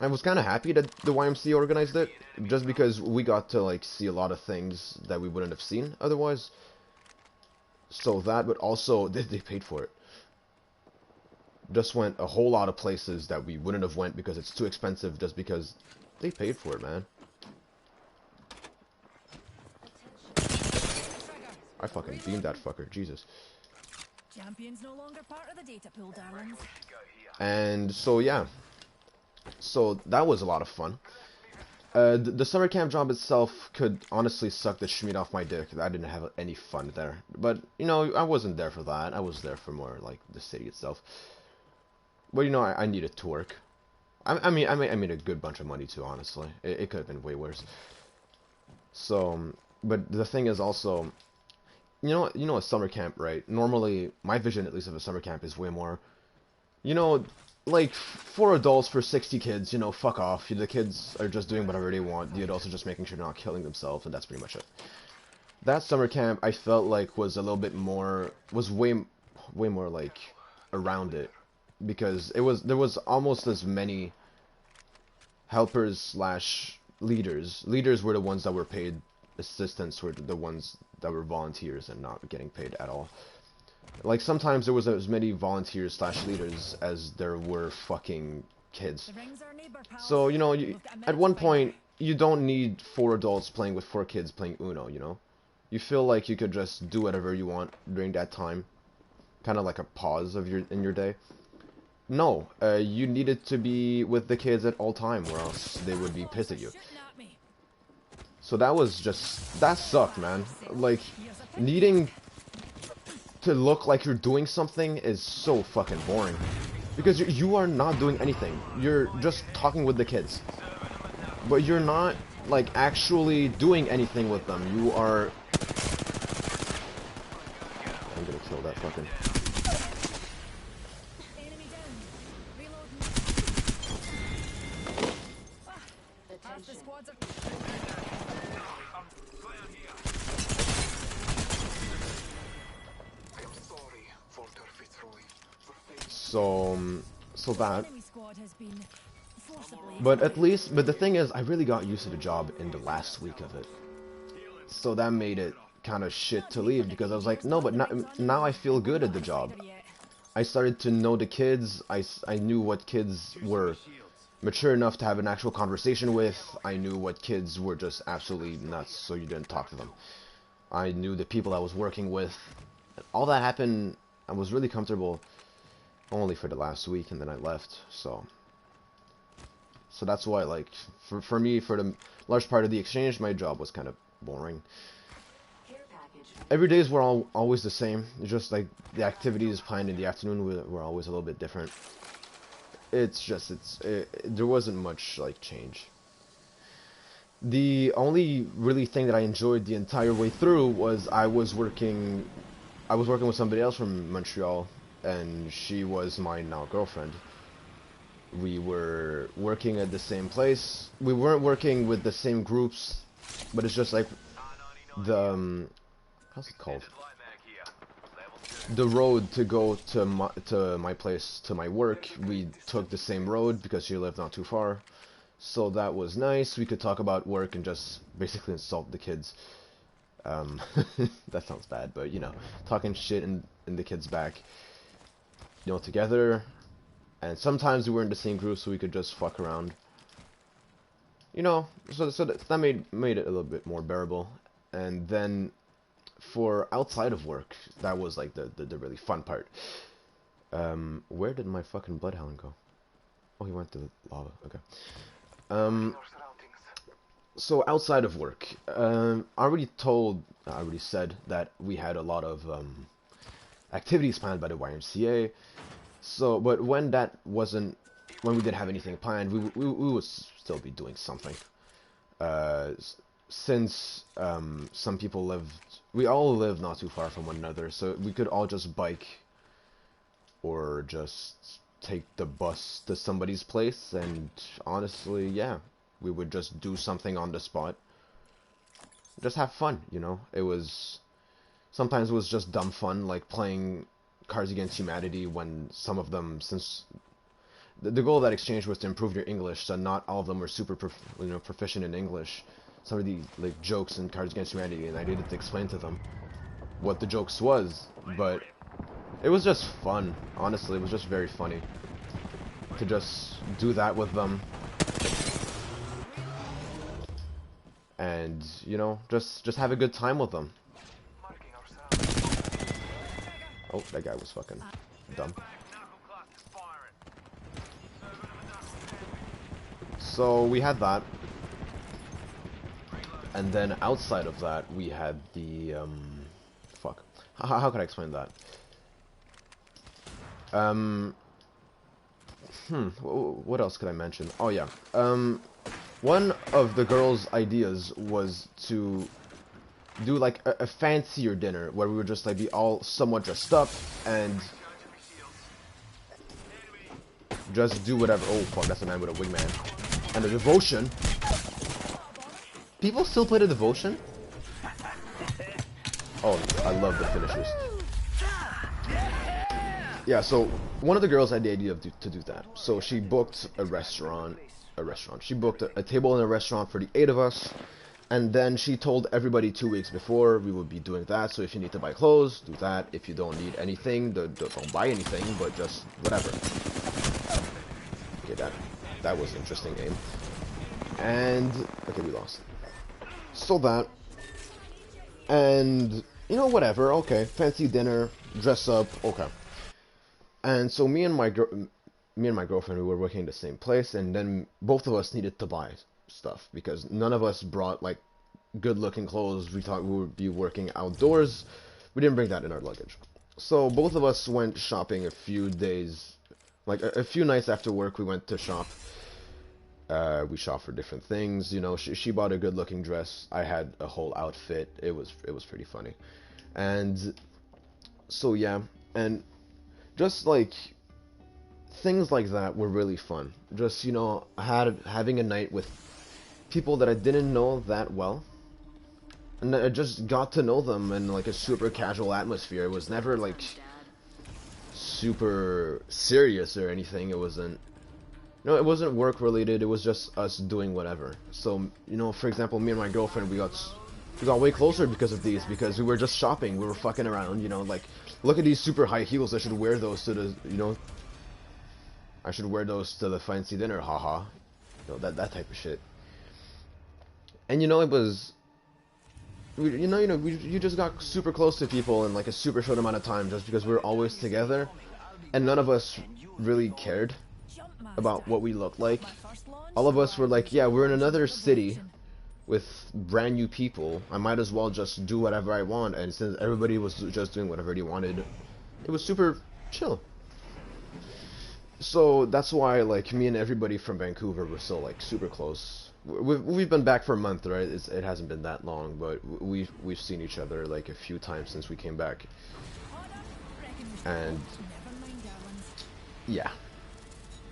I was kind of happy that the YMCA organized it, just because we got to like see a lot of things that we wouldn't have seen otherwise. So that, but also they paid for it. Just went a whole lot of places that we wouldn't have went because it's too expensive, just because they paid for it, man. I fucking beamed that fucker, Jesus.
Champions no longer part of the data pool, darlings.
And so yeah, so that was a lot of fun. The summer camp job itself could honestly suck the schmeat off my dick. I didn't have any fun there, but you know, I wasn't there for that. I was there for more like the city itself. But you know, I needed to work. I made a good bunch of money too, honestly. It could have been way worse. So, but the thing is also, you know, a summer camp, right? Normally, my vision, at least, of a summer camp is way more, you know, like 4 adults for 60 kids. You know, fuck off. The kids are just doing whatever they want. The adults are just making sure they're not killing themselves, and that's pretty much it. That summer camp, I felt like was a little bit more, was way more like around it. Because there was almost as many helpers slash leaders. Leaders were the ones that were paid. Assistants were the ones that were volunteers and not getting paid at all. Like sometimes there was as many volunteers slash leaders as there were fucking kids. So you know, at one point you don't need 4 adults playing with 4 kids playing Uno. You know, you feel like you could just do whatever you want during that time, kind of like a pause of in your day. No, you needed to be with the kids at all time, or else they would be pissed at you. So that sucked, man. Like, needing to look like you're doing something is so fucking boring. Because you are not doing anything. You're just talking with the kids. But you're not, like, actually doing anything with them. You are... I'm gonna kill that fucking... So that, but the thing is, I really got used to the job in the last week of it, so that made it kind of shit to leave, because I was like, no, but now I feel good at the job. I started to know the kids. I knew what kids were mature enough to have an actual conversation with. I knew what kids were just absolutely nuts, so you didn't talk to them. I knew the people I was working with. All that happened I was really comfortable only for the last week, and then I left. So that's why, like, for me, for the large part of the exchange, my job was kind of boring. Every days were always the same. It's just like the activities planned in the afternoon were always a little bit different. There wasn't much like change. The only really thing that I enjoyed the entire way through was I was working with somebody else from Montreal, and she was my now girlfriend. We were working at the same place. We weren't working with the same groups, but it's just like the how's it called? The road to go to my place, to my work, we took the same road because she lived not too far. So that was nice. We could talk about work and just basically insult the kids. That sounds bad, but you know, talking shit in the kids' back, you know, together. And sometimes we were in the same group, so we could just fuck around. You know, so that made it a little bit more bearable. And then for outside of work, that was like the really fun part. Where did my fucking bloodhound go? Oh, he went to the lava. Okay. So outside of work, I already said that we had a lot of activities planned by the YMCA. So, but when we didn't have anything planned, we would still be doing something. Since some people we all live not too far from one another, so we could all just bike or just take the bus to somebody's place, and honestly, yeah, we would just do something on the spot. Just have fun, you know? Sometimes it was just dumb fun, like playing Cards Against Humanity when some of them, since the goal of that exchange was to improve your English, so not all of them were super proficient in English. Some of the like jokes in Cards Against Humanity, and I needed to explain to them what the jokes was, but it was just fun. Honestly, it was just very funny to just do that with them, and you know, just have a good time with them. Oh, that guy was fucking dumb. So we had that. And then outside of that, we had the, fuck. How can I explain that? What else could I mention? Oh, yeah. One of the girls' ideas was to do, like, a fancier dinner, where we would just, like, be all somewhat dressed up, and just do whatever. Oh, fuck, that's a man with a wingman. And a devotion. People still play the devotion? Oh, I love the finishers. Yeah, so one of the girls had the idea to do that. So she booked a restaurant. She booked a table in a restaurant for the 8 of us. And then she told everybody 2 weeks before we would be doing that. So if you need to buy clothes, do that. If you don't need anything, don't buy anything, but just whatever. Okay, that was an interesting game. And okay, we lost. So that, and you know, whatever. Okay, fancy dinner, dress up. Okay. And so me and my girlfriend, we were working in the same place, and then both of us needed to buy stuff because none of us brought like good-looking clothes. We thought we would be working outdoors. We didn't bring that in our luggage. So both of us went shopping a few days, like a few nights after work. We went to shop. We shopped for different things. You know, she bought a good-looking dress. I had a whole outfit. It was pretty funny, and so yeah, and just like things like that were really fun. Just, you know, having a night with people that I didn't know that well, and I just got to know them in like a super casual atmosphere. It was never like super serious or anything. It wasn't. No, it wasn't work related. It was just us doing whatever. So, you know, for example, me and my girlfriend, we got way closer because of these, because we were just shopping. We were fucking around, you know, like, look at these super high heels. I should wear those to the, you know, I should wear those to the fancy dinner, haha. You know, that type of shit. And, you know, it was you just got super close to people in like a super short amount of time just because we were always together, and none of us really cared
Jump
about
master.
what we looked like.
My first launch.
All of us were like, yeah, we're in another city
Celebration.
with brand new people. I might as well just do whatever I want, and since everybody was just doing whatever they wanted, it was super chill. So that's why like me and everybody from Vancouver were still like super close. We've been back for a month, right? It hasn't been that long, but we've seen each other like a few times since we came back,
Reckon we should
and
never mind, darlings.
yeah,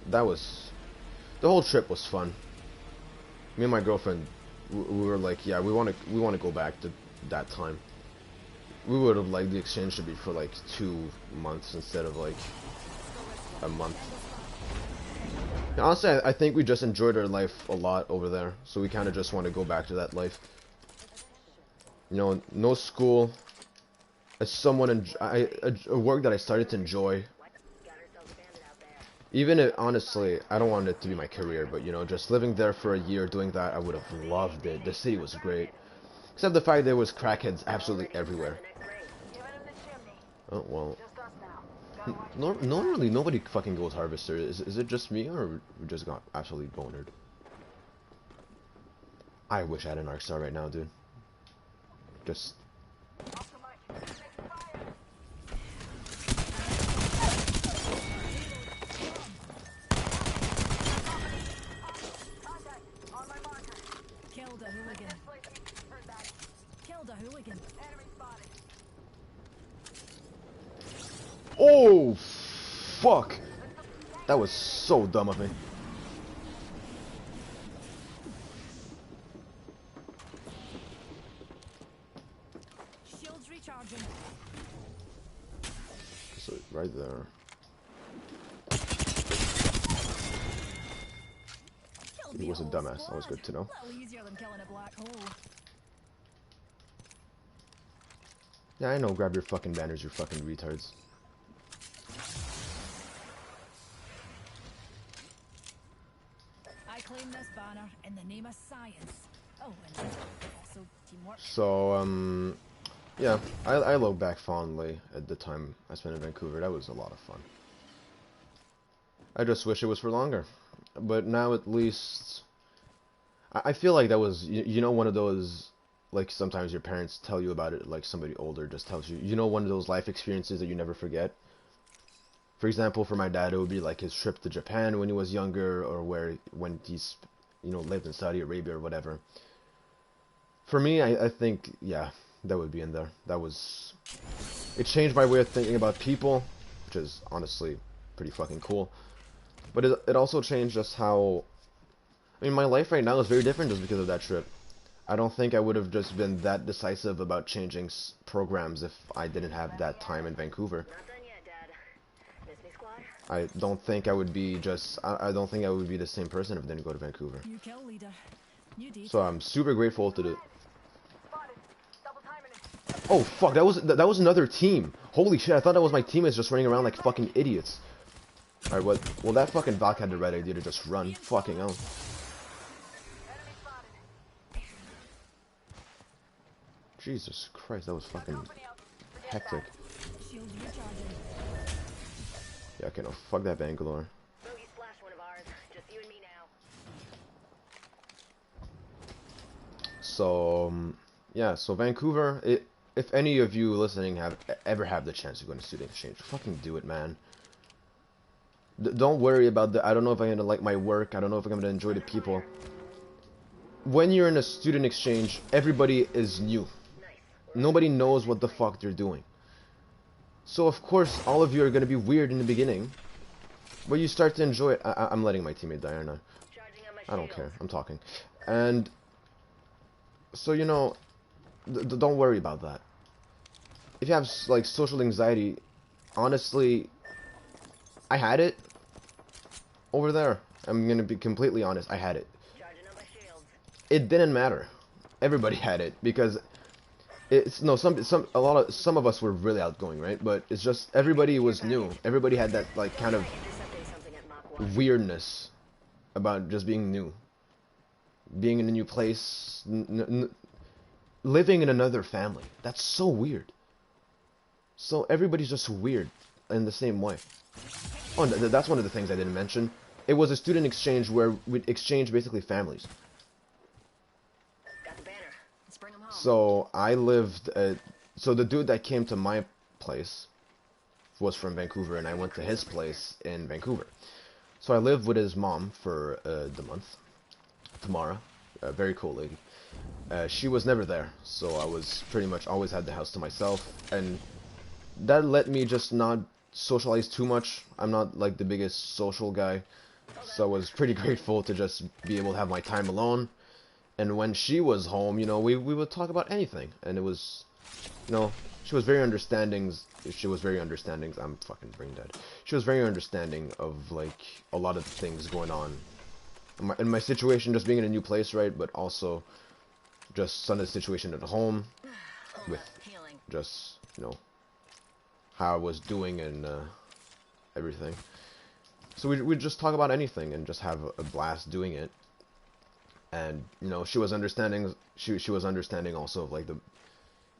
that was the whole trip was fun. Me and my girlfriend, we were like, yeah, we want to go back to that time. We would have liked the exchange to be for like 2 months instead of like a month. And honestly, I think we just enjoyed our life a lot over there, so we kind of just want to go back to that life. You know, no school. As someone, a work that I started to enjoy. Even if, honestly, I don't want it to be my career, but you know, just living there for a year doing that, I would have loved it. The city was great. Except the fact there was crackheads absolutely everywhere. Oh, well. Normally, nobody fucking goes harvester. Is it just me, or we just got absolutely bonered? I wish I had an arc star right now, dude. Just...
Killed a hooligan. Killed a hooligan.
Oh, fuck! That was so dumb of me.
Shields recharging.
So, right there.
Killed
He was a
whole
dumbass. That was
squad.
good to know.
Little easier than killing a black hole.
Yeah, I know. Grab your fucking banners, you fucking retards.
I claim this banner in the name of science. Oh, and also teamwork.
So, yeah, I look back fondly at the time I spent in Vancouver. That was a lot of fun. I just wish it was for longer. But now at least... I feel like that was, you know, one of those... Like, sometimes your parents tell you about it, like somebody older just tells you. You know, one of those life experiences that you never forget? For example, for my dad, it would be like his trip to Japan when he was younger, or when he's, you know, lived in Saudi Arabia or whatever. For me, I think, yeah, that would be in there. That was... It changed my way of thinking about people, which is honestly pretty fucking cool. But it also changed just how... I mean, my life right now is very different just because of that trip. I don't think I would have just been that decisive about changing programs if I didn't have that time in Vancouver. I don't think I would be I don't think I would be the same person if I didn't go to Vancouver.
New kill leader. New date.
So I'm super grateful to the... Oh fuck, that was another team. Holy shit, I thought that was my teammates just running around like fucking idiots. Alright, well that fucking Valk had the right idea to just run. Fucking hell. Jesus Christ, that was fucking hectic.
Shields recharging.
Yeah, okay, no, fuck that Bangalore. So, yeah, so Vancouver, if any of you listening ever have the chance to go into student exchange, fucking do it, man. Don't worry about I don't know if I'm gonna like my work, I don't know if I'm gonna enjoy the people. When you're in a student exchange, everybody is new. Nobody knows what the fuck they're doing. So of course, all of you are gonna be weird in the beginning, but you start to enjoy it. I'm letting my teammate die, aren't I? I don't care, I'm talking. And so, you know, don't worry about that. If you have like social anxiety, honestly, I had it over there. I'm gonna be completely honest, I had it. It didn't matter. Everybody had it because it's no some of us were really outgoing, right? But it's just everybody was new. Everybody had that like kind of weirdness about just being new, being in a new place. living in another family. That's so weird. So everybody's just weird in the same way. Oh, and that's one of the things I didn't mention. It was a student exchange where we'd exchange basically families.
Got the banner. Let's bring him home.
So I lived. So the dude that came to my place was from Vancouver, and I went to his place in Vancouver. So I lived with his mom for the month. Tamara, a very cool lady. She was never there, so I was pretty much always had the house to myself, and that let me just not socialize too much. I'm not like the biggest social guy, so I was pretty grateful to just be able to have my time alone. And when she was home, you know, we would talk about anything, and it was, you know, she was very understanding. She was very understanding. I'm fucking brain dead. She was very understanding of like a lot of things going on in my situation, just being in a new place, right? But also just some of the situation at home with just, you know, how I was doing and everything. So we'd just talk about anything and just have a blast doing it. And, you know, she was understanding. She was understanding also of like the,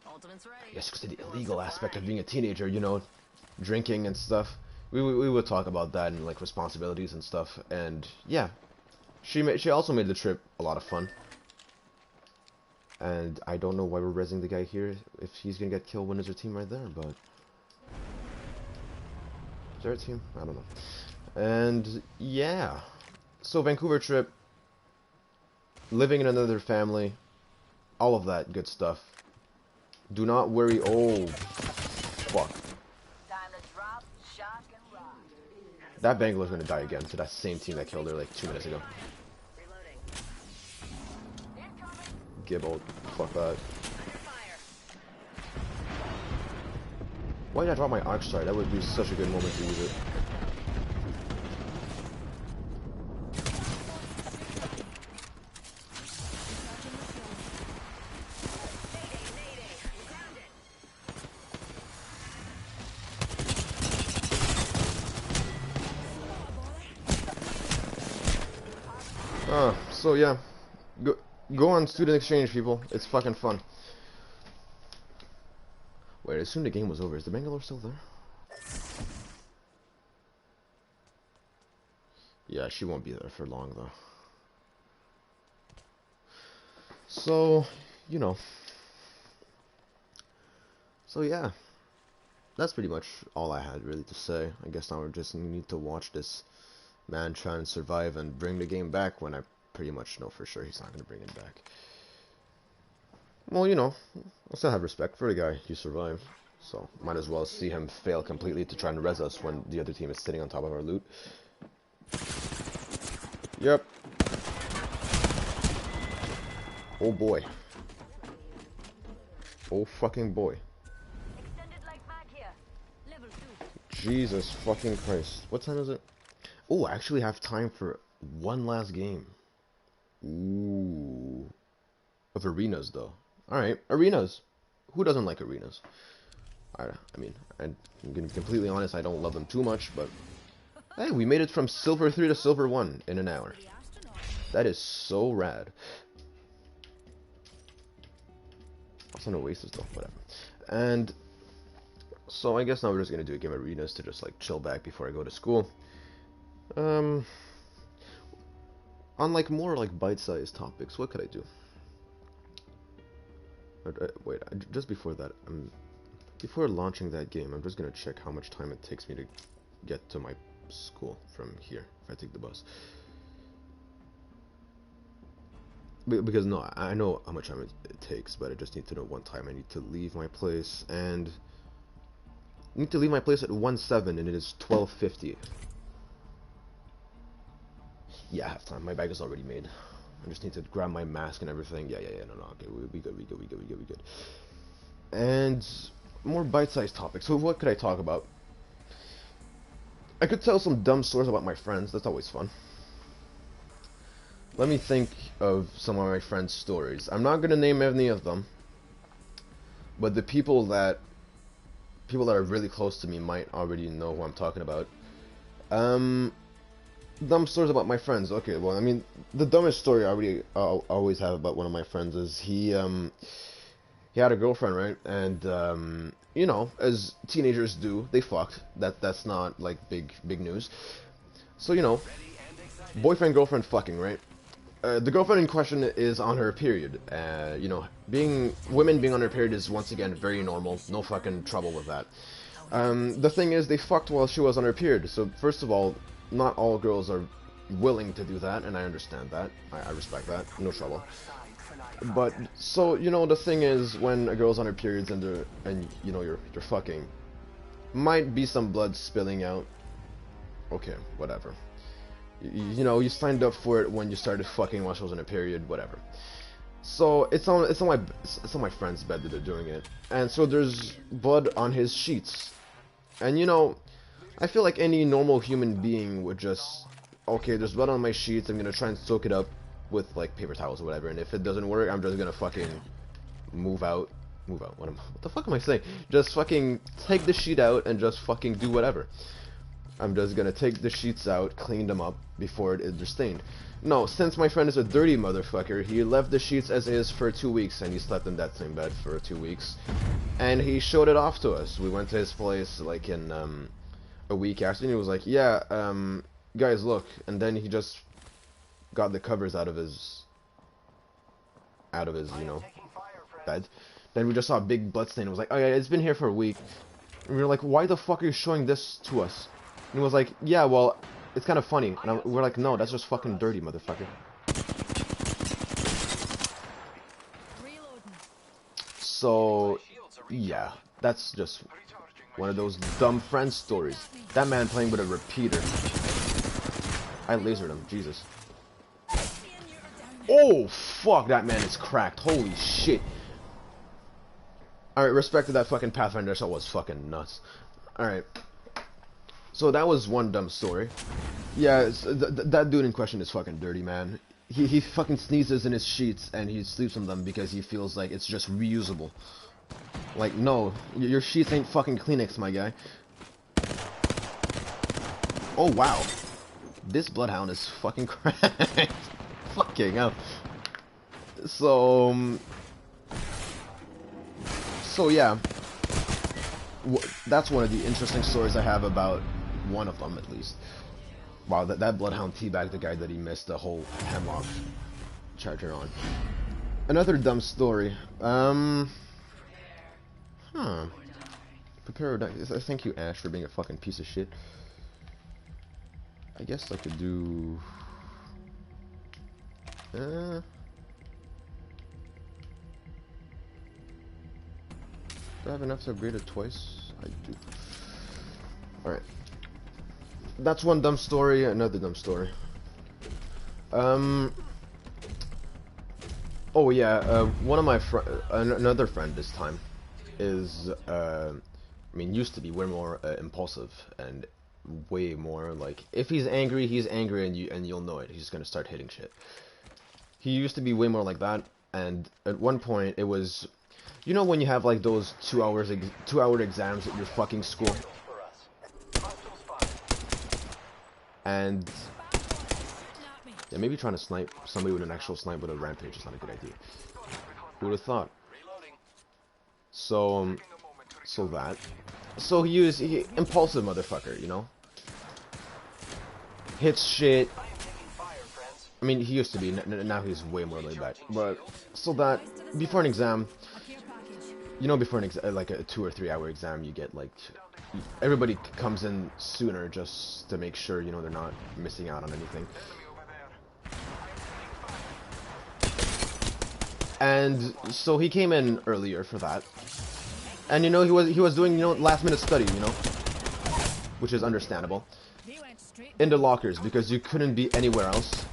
I guess, the illegal aspect of being a teenager, you know, drinking and stuff. We would talk about that and like responsibilities and stuff. And yeah, she also made the trip a lot of fun. And I don't know why we're rezzing the guy here if he's gonna get killed when there's a team right there, but is there a team? I don't know. And yeah, so Vancouver trip, living in another family, all of that good stuff. Do not worry. Oh, fuck. That Bangalore's gonna die again to that same team that killed her like 2 minutes ago. Gibble. Fuck that. Why did I drop my arc strike? That would be such a good moment to use it. So yeah, go on student exchange, people. It's fucking fun. Wait, I assumed the game was over. Is the Bangalore still there? Yeah, she won't be there for long though. So, you know. So yeah, that's pretty much all I had really to say. I guess now we just need to watch this man try and survive and bring the game back when I pretty much know for sure he's not going to bring it back. Well, you know, I still have respect for the guy. He survived, so might as well see him fail completely to try and res us when the other team is sitting on top of our loot. Yep. Oh boy. Oh fucking boy. Jesus fucking Christ. What time is it? Oh, I actually have time for one last game. Ooh. Of arenas, though. Alright, arenas. Who doesn't like arenas? I mean, I'm gonna be completely honest, I don't love them too much, but... Hey, we made it from Silver 3 to Silver 1 in an hour. That is so rad. Also no Oasis, though, whatever. And... So I guess now we're just gonna do a game of arenas to just, like, chill back before I go to school. On like more like bite-sized topics, what could I do? Wait, just before that, before launching that game, I'm just gonna check how much time it takes me to get to my school from here if I take the bus. Because no, I know how much time it takes, but I just need to know what time I need to leave my place, and I need to leave my place at 1:07, and it is 12:50. Yeah, I have time. My bag is already made. I just need to grab my mask and everything. Yeah, no, okay, we good. And more bite-sized topics. So what could I talk about? I could tell some dumb stories about my friends. That's always fun. Let me think of some of my friends' stories. I'm not gonna name any of them, but the people that are really close to me might already know who I'm talking about. Dumb stories about my friends. Okay, well, I mean, the dumbest story I always have about one of my friends is he he had a girlfriend, right? And you know, as teenagers do, they fucked. That's not like big news. So you know, boyfriend girlfriend fucking, right? The girlfriend in question is on her period. You know, women being on their period is once again very normal. No fucking trouble with that. The thing is, they fucked while she was on her period. So first of all, not all girls are willing to do that, and I understand that. I respect that. No trouble. But so you know, the thing is, when a girl's on her periods and you know you're fucking, might be some blood spilling out. Okay, whatever. You know, you signed up for it when you started fucking while she was on a period, whatever. So it's on my friend's bed that they're doing it, and so there's blood on his sheets, and you know, I feel like any normal human being would just, okay, there's blood on my sheets, I'm gonna try and soak it up with like paper towels or whatever, and if it doesn't work, I'm just gonna fucking move out. What the fuck am I saying? Just fucking take the sheet out and just fucking do whatever. I'm just gonna take the sheets out, clean them up before they're stained. No, since my friend is a dirty motherfucker, he left the sheets as is for 2 weeks, and he slept in that same bed for 2 weeks. And he showed it off to us. We went to his place like in a week after, and he was like, yeah, guys, look. And then he just got the covers out of his, you know, bed. Then we just saw a big blood stain. It was like, oh yeah, it's been here for a week. And we were like, why the fuck are you showing this to us? And he was like, yeah, well, it's kind of funny. And we're like, no, that's just fucking dirty, motherfucker. So, yeah, that's just one of those dumb friend stories. That man playing with a repeater. I lasered him, Jesus. Oh, fuck, that man is cracked. Holy shit. Alright, respect to that fucking Pathfinder shot was fucking nuts. Alright. So that was one dumb story. Yeah, that dude in question is fucking dirty, man. He fucking sneezes in his sheets and he sleeps on them because he feels like it's just reusable. Like, no, your sheets ain't fucking Kleenex, my guy. Oh, wow. This bloodhound is fucking cracked. Fucking hell. So yeah. That's one of the interesting stories I have about one of them, at least. Wow, that bloodhound teabagged the guy that he missed the whole hemlock charger on. Another dumb story. Prepare. Thank you, Ash, for being a fucking piece of shit. I guess I could do. Do I have enough to upgrade it twice? I do. Alright. That's one dumb story, another dumb story. Oh yeah, one of my another friend this time is, I mean, used to be way more impulsive and way more like, if he's angry and you'll know it. He's gonna start hitting shit. He used to be way more like that, and at one point it was, you know, when you have like those 2 hour exams at your fucking school, and yeah, maybe trying to snipe somebody with an actual snipe with a rampage is not a good idea. Who would have thought? So he impulsive motherfucker, you know, hits shit. I mean, he used to be, now he's way more laid back. But, so that, before an exam, you know, before an exam, like a 2 or 3 hour exam, you get like, everybody comes in sooner just to make sure, you know, they're not missing out on anything. And so he came in earlier for that. And, you know, he was doing, you know, last minute study, you know, which is understandable. In the lockers, because you couldn't be anywhere else.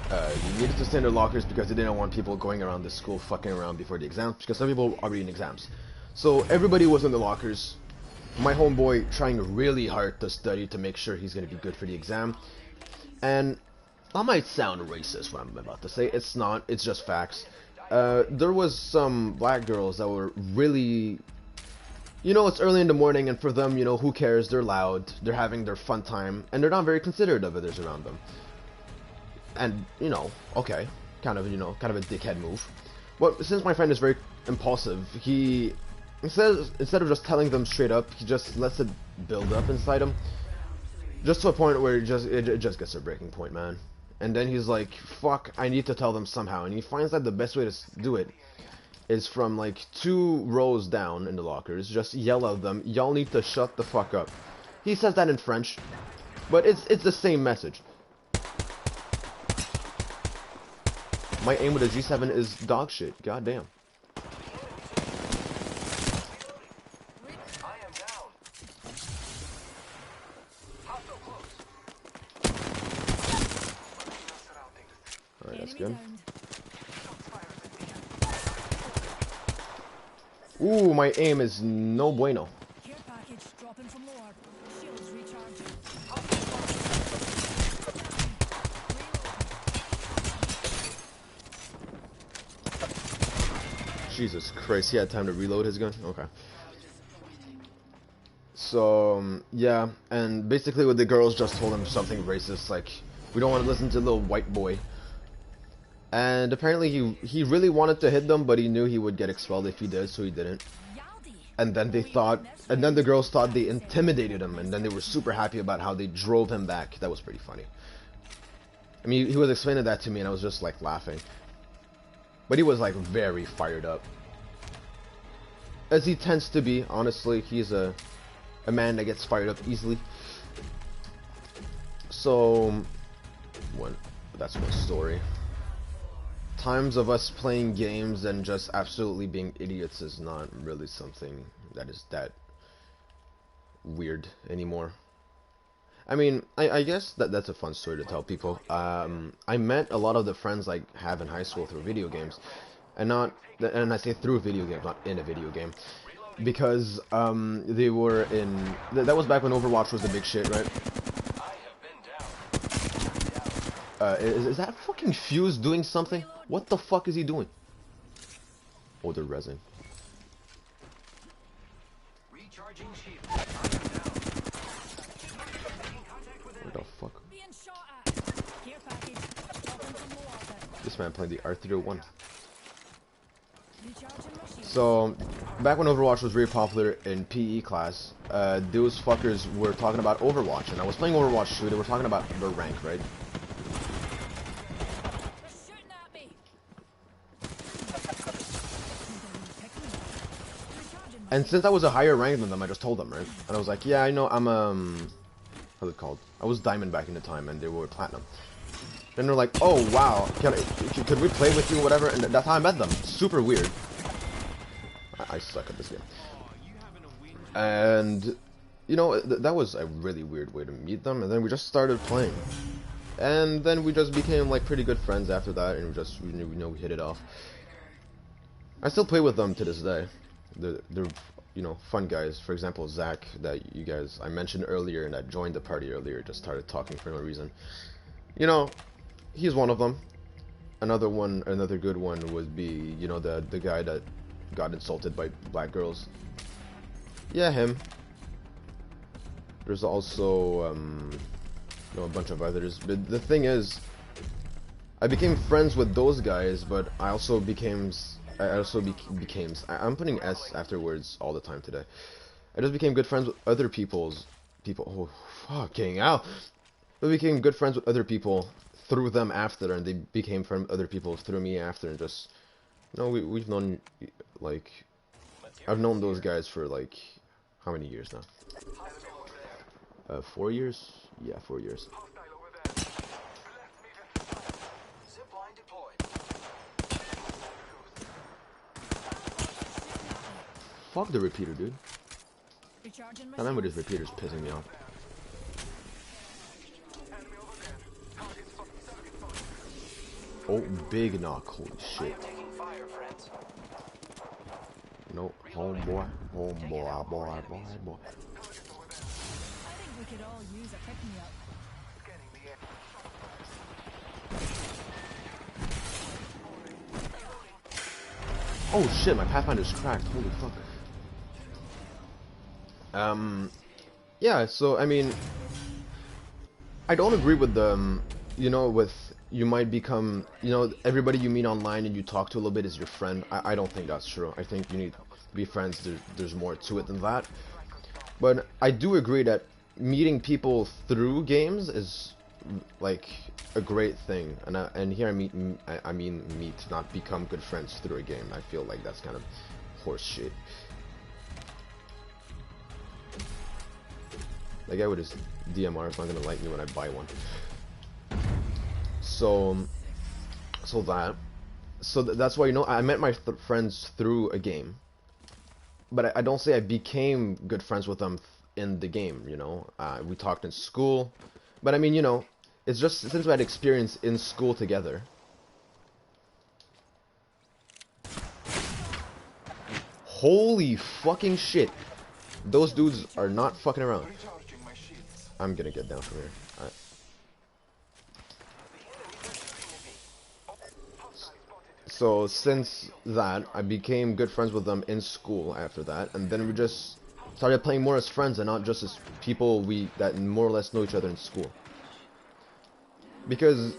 You needed to stay in their lockers because they didn't want people going around the school fucking around before the exams, because some people are already in exams. So everybody was in the lockers. My homeboy trying really hard to study to make sure he's going to be good for the exam. And I might sound racist what I'm about to say. It's not. It's just facts. There was some black girls that were really... You know, it's early in the morning, and for them, you know, who cares? They're loud. They're having their fun time. And they're not very considerate of others around them. And, you know, okay, kind of, you know, kind of a dickhead move. But since my friend is very impulsive, he instead of just telling them straight up, he just lets it build up inside him, just to a point where it just gets to a breaking point, man. And then he's like, fuck, I need to tell them somehow. And he finds that the best way to do it is from like 2 rows down in the lockers. Just yell at them, y'all need to shut the fuck up. He says that in French, but it's the same message. My aim with a G7 is dog shit, goddamn. Alright, that's good. Ooh, my aim is no bueno.
Care package dropping from lower. Shields recharging.
Jesus Christ, he had time to reload his gun? Okay. So, yeah, and basically what the girls just told him something racist, like, we don't want to listen to little white boy. And apparently he really wanted to hit them, but he knew he would get expelled if he did, so he didn't. And then the girls thought they intimidated him, and then they were super happy about how they drove him back. That was pretty funny. I mean, he was explaining that to me, and I was just, like, laughing. But he was, like, very fired up. As he tends to be, honestly. He's a man that gets fired up easily. So, that's one story. Times of us playing games and just absolutely being idiots is not really something that is that weird anymore. I mean, I guess that's a fun story to tell people. I met a lot of the friends I have in high school through video games, and I say through video games, not in a video game, because they were in. That was back when Overwatch was the big shit, right? Is that fucking Fuse doing something? What the fuck is he doing? Oh, they're resin. What the fuck? This man playing the R301. So, back when Overwatch was very popular in PE class, those fuckers were talking about Overwatch, and I was playing Overwatch too. They were talking about the rank, right? And since I was a higher rank than them, I just told them, right? And I was like, yeah, I know, I'm, what's it called? I was diamond back in the time, and they were platinum. And they're like, oh, wow, could we play with you, whatever? And that's how I met them. Super weird. I suck at this game. And, you know, that was a really weird way to meet them, and then we just started playing. And then we just became, like, pretty good friends after that, and we hit it off. I still play with them to this day. They're you know, fun guys. For example, Zach, that I mentioned earlier and that joined the party earlier, just started talking for no reason. You know, he's one of them. Another good one would be, you know, the guy that got insulted by black girls. Yeah, him. There's also you know, a bunch of others. But the thing is, I became friends with those guys, but I also became I'm putting S afterwards all the time today. I just became good friends with other people. Oh, fucking hell. I became good friends with other people through them after, and they became friends with other people through me after, and just, you know, we've known, like, I've known those guys for, like, how many years now? 4 years? Yeah, 4 years. Fuck the repeater, dude. I remember this repeater's pissing me off. Oh, big knock. Holy shit. No, homeboy. Homeboy, boy.
I think we could all use a pick-me-up.
Oh shit, my Pathfinder's cracked. Holy fuck. Yeah, so, I mean, I don't agree with the you know, you might become, you know, everybody you meet online and you talk to a little bit is your friend. I don't think that's true. I think you need to be friends. There's more to it than that. But I do agree that meeting people through games is like a great thing. And here I mean meet, not become good friends through a game. I feel like that's kind of horse shit. That guy with his DMR is not gonna like me when I buy one. So that's why, you know, I met my friends through a game, but I don't say I became good friends with them in the game. You know, we talked in school, but I mean, you know, it's just since we had experience in school together. Holy fucking shit! Those dudes are not fucking around. I'm gonna get down from here. Alright. So since that, I became good friends with them in school after that, and then we just started playing more as friends and not just as people that more or less know each other in school. Because,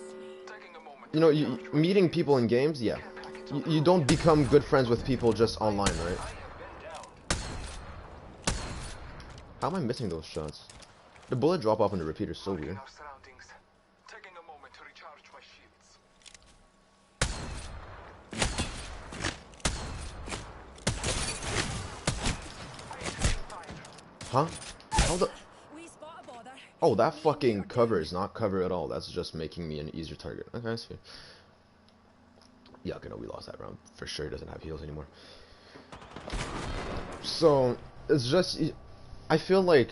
you know, meeting people in games, yeah, you don't become good friends with people just online, right? How am I missing those shots? The bullet drop off in the repeater is so weird. Huh? How the... Oh, that fucking cover is not cover at all. That's just making me an easier target. Okay, I see. Yeah, okay, no, we lost that round. For sure, he doesn't have heals anymore. So, it's just... I feel like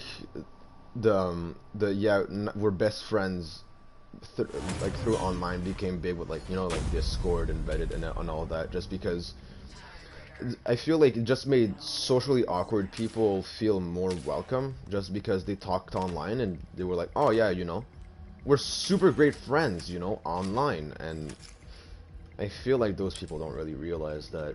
we're best friends like through online became big with, like, you know, like Discord and Reddit and all that, just because I feel like it just made socially awkward people feel more welcome, just because they talked online and they were like, oh yeah, you know, we're super great friends, you know, online. And I feel like those people don't really realize that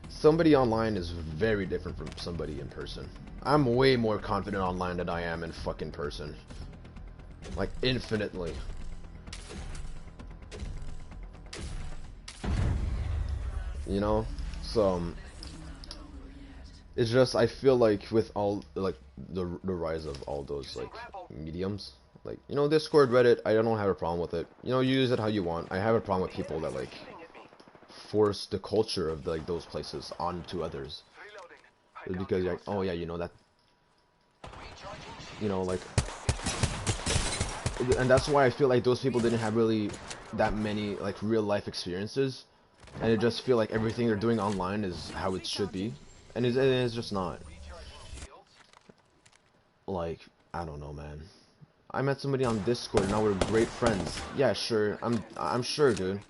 somebody online is very different from somebody in person. I'm way more confident online than I am in fucking person. Like, infinitely. You know? So, it's just, I feel like with all, like, the rise of all those, like, mediums, like, you know, Discord, Reddit, I don't have a problem with it. You know, you use it how you want. I have a problem with people that, like, force the culture of, like, those places onto others. Because you're like, oh yeah, you know, that, you know, like, and that's why I feel like those people didn't have really that many, like, real life experiences, and it just feel like everything they're doing online is how it should be, and it's just not. Like, I don't know, man. I met somebody on Discord and now we're great friends. Yeah, sure, I'm sure, dude.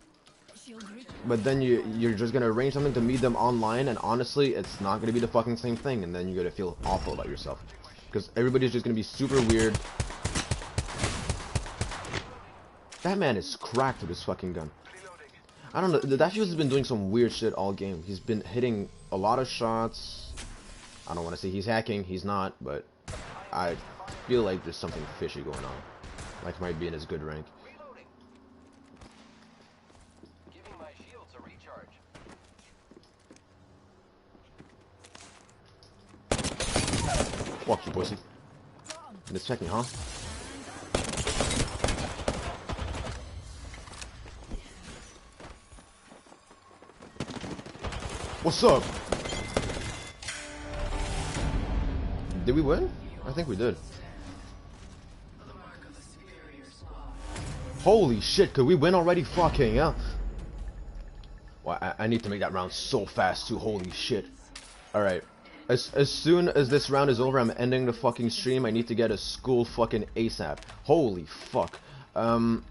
But then you're just gonna arrange something to meet them online, and honestly, it's not gonna be the fucking same thing, and then you're gonna feel awful about yourself. Because everybody's just gonna be super weird. That man is cracked with his fucking gun. I don't know, that fuse has been doing some weird shit all game. He's been hitting a lot of shots. I don't want to say he's hacking, he's not, but I feel like there's something fishy going on. Like, might be in his good rank. Fuck you, pussy. Let's check me, huh? What's up? Did we win? I think we did. Holy shit, could we win already? Fucking hell. Well, I need to make that round so fast too, holy shit. Alright. As soon as this round is over, I'm ending the fucking stream. I need to get a school fucking ASAP. Holy fuck. Another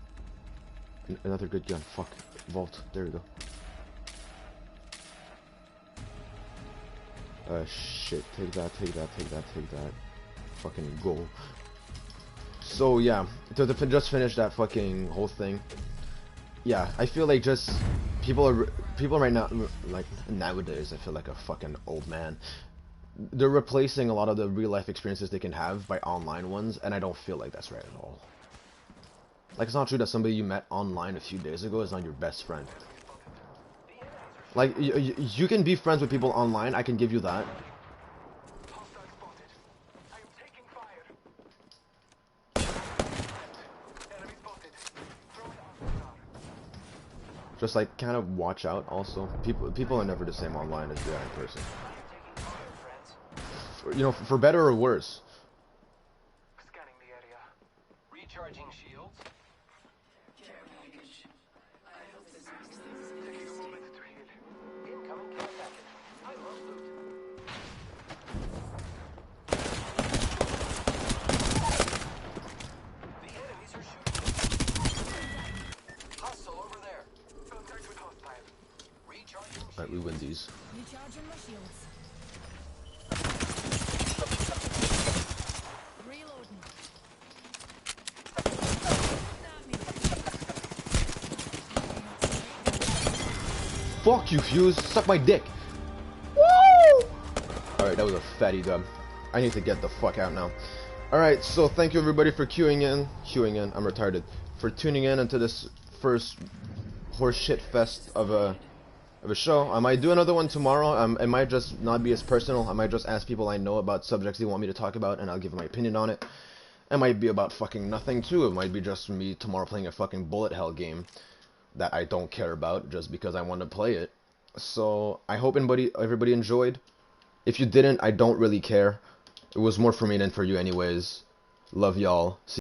good gun. Fuck. Vault. There we go. Shit. Take that, take that, take that, take that. Fucking go. So, yeah. To just finish that fucking whole thing. Yeah, I feel like just... People right now, like, nowadays, I feel like a fucking old man. They're replacing a lot of the real life experiences they can have by online ones, and I don't feel like that's right at all. Like, it's not true that somebody you met online a few days ago is not your best friend. Like, you can be friends with people online, I can give you that.
Hostile spotted. I am taking fire. Enemy spotted. Throwing arc.
Just, like, kind of watch out, also. People are never the same online as they are in person. You know, for better or worse.
Scanning the area.
Recharging shields.
Taking a moment to heal.
Incoming care package. I love loot. The enemies are shooting. Hostile over there.
Contact with hostile.
Recharging
Alright, we win these.
Recharging my shields. Reloading.
Fuck you, Fuse! Suck my dick! Woo! Alright, that was a fatty dub. I need to get the fuck out now. Alright, so thank you everybody for queuing in, I'm retarded, for tuning in into this first horseshit fest of a show. I might do another one tomorrow. It might just not be as personal. I might just ask people I know about subjects they want me to talk about, and I'll give my opinion on it. It might be about fucking nothing too. It might be just me tomorrow playing a fucking bullet hell game that I don't care about just because I want to play it. So I hope everybody enjoyed. If you didn't, I don't really care. It was more for me than for you anyways. Love y'all.